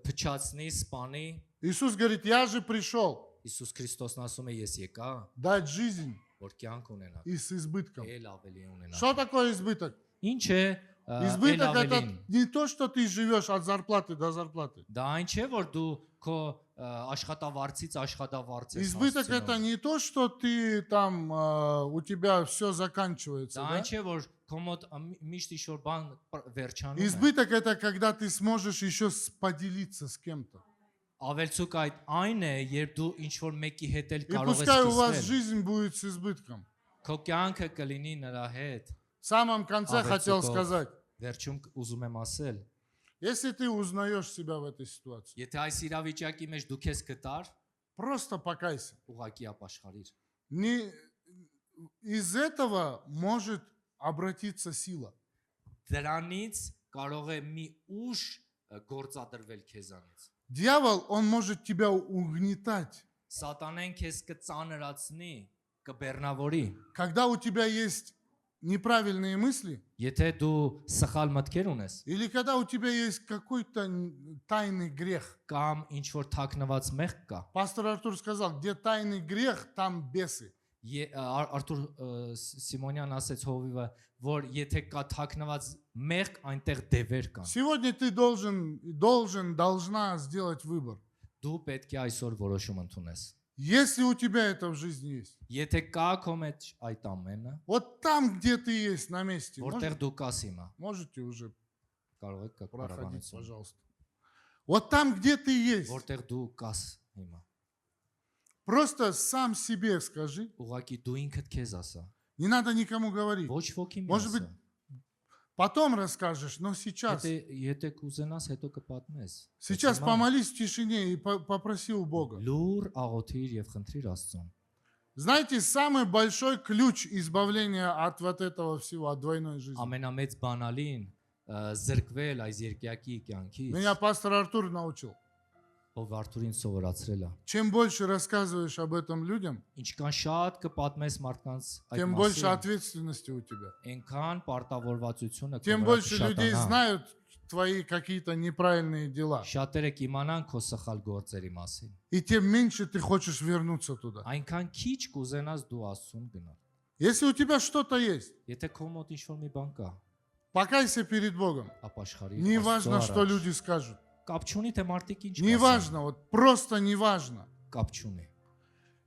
փչացնի, սպանի։ Иисус говорит, я же пришел Հիսուս Քրիստոսն ասում է, ես եկա, дать жизнь որ կյանք ունենա, и с избытком. էլ ավելի ունենա։ Что такое избыток? Ինչ է էլ Избыток это ավելին։ не то, что ты живешь от зарплаты до зарплаты. Դա այն չէ, որ դու քո աշխատավարձից աշխատավարձ ես Избыток это հասցնում։ не то, что ты там, у тебя все заканчивается. Դա Да? այն չէ, որ քո մոտ միշտ ինչ-որ բան վերջանում է։ Избыток это когда ты сможешь еще поделиться с кем-то. Ավելցուկ այն է, երբ дու ինչ-որ մեկի հետ էլ И կարող ես пускай у вас կիսվել։ жизнь будет с избытком. Քո կյանքը կլինի нրա հետ։ В самом конце хотел Ավելցուկով сказать, վերջում ուզում եմ ասել, если ты узнаешь себя в этой ситуации, եթե այս իրավիճակի մեջ դու քեզ գտար, просто покайся. ուղակի ապաշխարիր։ Из этого может обратиться сила. Դրանից կարող է մի ուժ գործադրվել քեզանից։ Дьявол, он может тебя угнетать. Սատանեն քեզ կծանրացնի, կբեռնավորի։ Когда у тебя есть неправильные мысли, Եթե դու սխալ մտքեր ունես или когда у тебя есть какой-то тайный грех. կամ ինչ որ թաքնված մեղք կա, Пастор Артур сказал, где тайный грех, там бесы. Արտուր Սիմոնյան ասեց հովիվը, որ եթե կա թաքնված մեղք, այնտեղ դևեր կան։ Сегодня ты должна сделать выбор. Դու պետք է այսօր որոշում ընդունես։ Если у тебя это в жизни есть, Եթե կա քո մեջ այդ ամենը, вот там, где ты есть, на месте, որտեղ դու կաս հիմա, можете уже կարող եք проходить, կառավարություն։ пожалуйста. Вот там, где ты есть, Որտեղ դու կաս հիմա, просто сам себе скажи, ուղղակի դու ինքդ քեզ ասա։ не надо никому говорить. Ոչ ոքի մի Может быть, ասա։ потом расскажешь, но сейчас. Եթե կուզենաս, հետո կպատմես։ Сейчас помолись в тишине и попроси у Бога. Լուր աղոթիր եւ խնդրիր Աստծուն։ Знаете, самый большой ключ избавления от вот этого всего, от двойной жизни. Ամենամեծ բանալին զրկվել այս երկյակի կյանքից Меня пастор Артур научил. ով Արթուրին սովորացրել է։ Чем больше рассказываешь об этом людям, Ինչքան շատ կպատմես մարդկանց այդ тем больше մասին, ответственности у тебя. այնքան պարտավորվածությունը Тем քո վրա больше людей կշատանա։ знают твои какие-то неправильные дела. Շատերը կիմանան քո սխալ գործերի մասին։ И тем меньше ты хочешь вернуться туда. Այնքան քիչ կուզենաս դու Աստծուն գնալ։ Если у тебя что-то есть, Եթե քո մոտ ինչ-որ մի բան կա, покайся перед Богом. ապաշխարի։ Не важно, что люди скажут. Կապ չունի թե մարդիկ ինչ Не կասեն, важно, вот просто не важно. կապ չունի։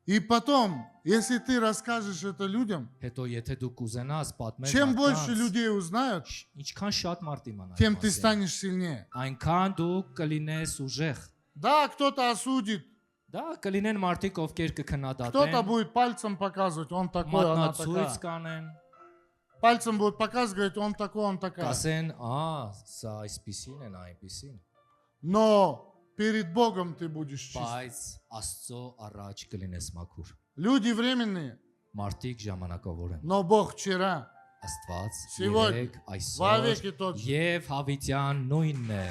И потом, если ты расскажешь это людям, Հետո եթե դու կուզենաս պատմել чем больше մարդկանց, людей узнают, ինչքան շատ մարդ իմանա, тем ты станешь сильнее. այնքան դու կլինես ուժեղ։ Да, кто-то осудит, Դա կլինեն մարդիկ, ովքեր кто-то կքննադատեն, будет пальцем показывать, он такой, она մատնացույց такая. կանեն, Пальцем будет показывать, говорить, он такой, он такая. կասեն, սա այսպեսին են, այնպեսին, Но перед Богом ты будешь чист. բայց Աստծո առաջ կլինես մաքուր։ Люди временные, Մարդիկ ժամանակավոր են։ но Бог вчера, Աստված Сегодня, երեք во այսօր веки тот же. եւ հավիտյան նույնն է։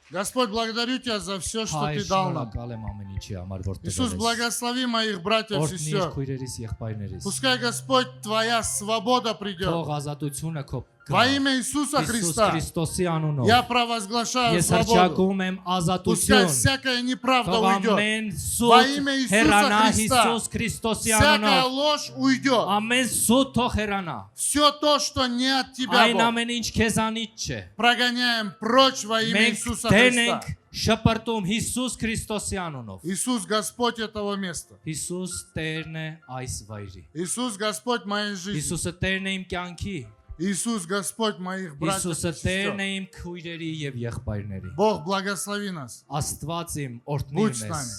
Господь, благодарю Тебя за все, что Հայր Ты дал нам. շնորհակալ եմ ամեն ինչի համար, որ Иисус, տվել ես։ благослови моих братьев и Օրհնիր сестер. քույրերիս, եղբայրներիս։ Пускай, Господь, Твоя свобода придет. Թող ազատությունը քո Во имя Иисуса Հիսուս Христа Քրիստոսի անունով я провозглашаю ես свободу. հռչակում եմ Пускай ազատություն։ всякая неправда Թող уйдет. ամեն Во սուտ имя Иисуса հեռանա Христа. Հիսուս Քրիստոսի Всякая անունով։ ложь уйдет. Ամեն սուտ թող հեռանա։ Все то, что не от Тебя, Այն Бог, ամեն ինչ քեզանից չէ։ прогоняем прочь во имя Մենք Иисуса դեն Христа. ենք շպրտում Հիսուս Քրիստոսի անունով։ Иисус Господь этого места. Հիսուս Տերն է այս վայրի։ Иисус Господь моей жизни. Հիսուսը Տերն է իմ կյանքի։ Иисус Господь моих братьев Հիսուսը и Տերն сестер. է իմ քույրերի եւ եղբայրների։ Бог, благослови нас. Աստված իմ օրհնիր Բույց մեզ։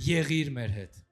Եղիր մեր հետ։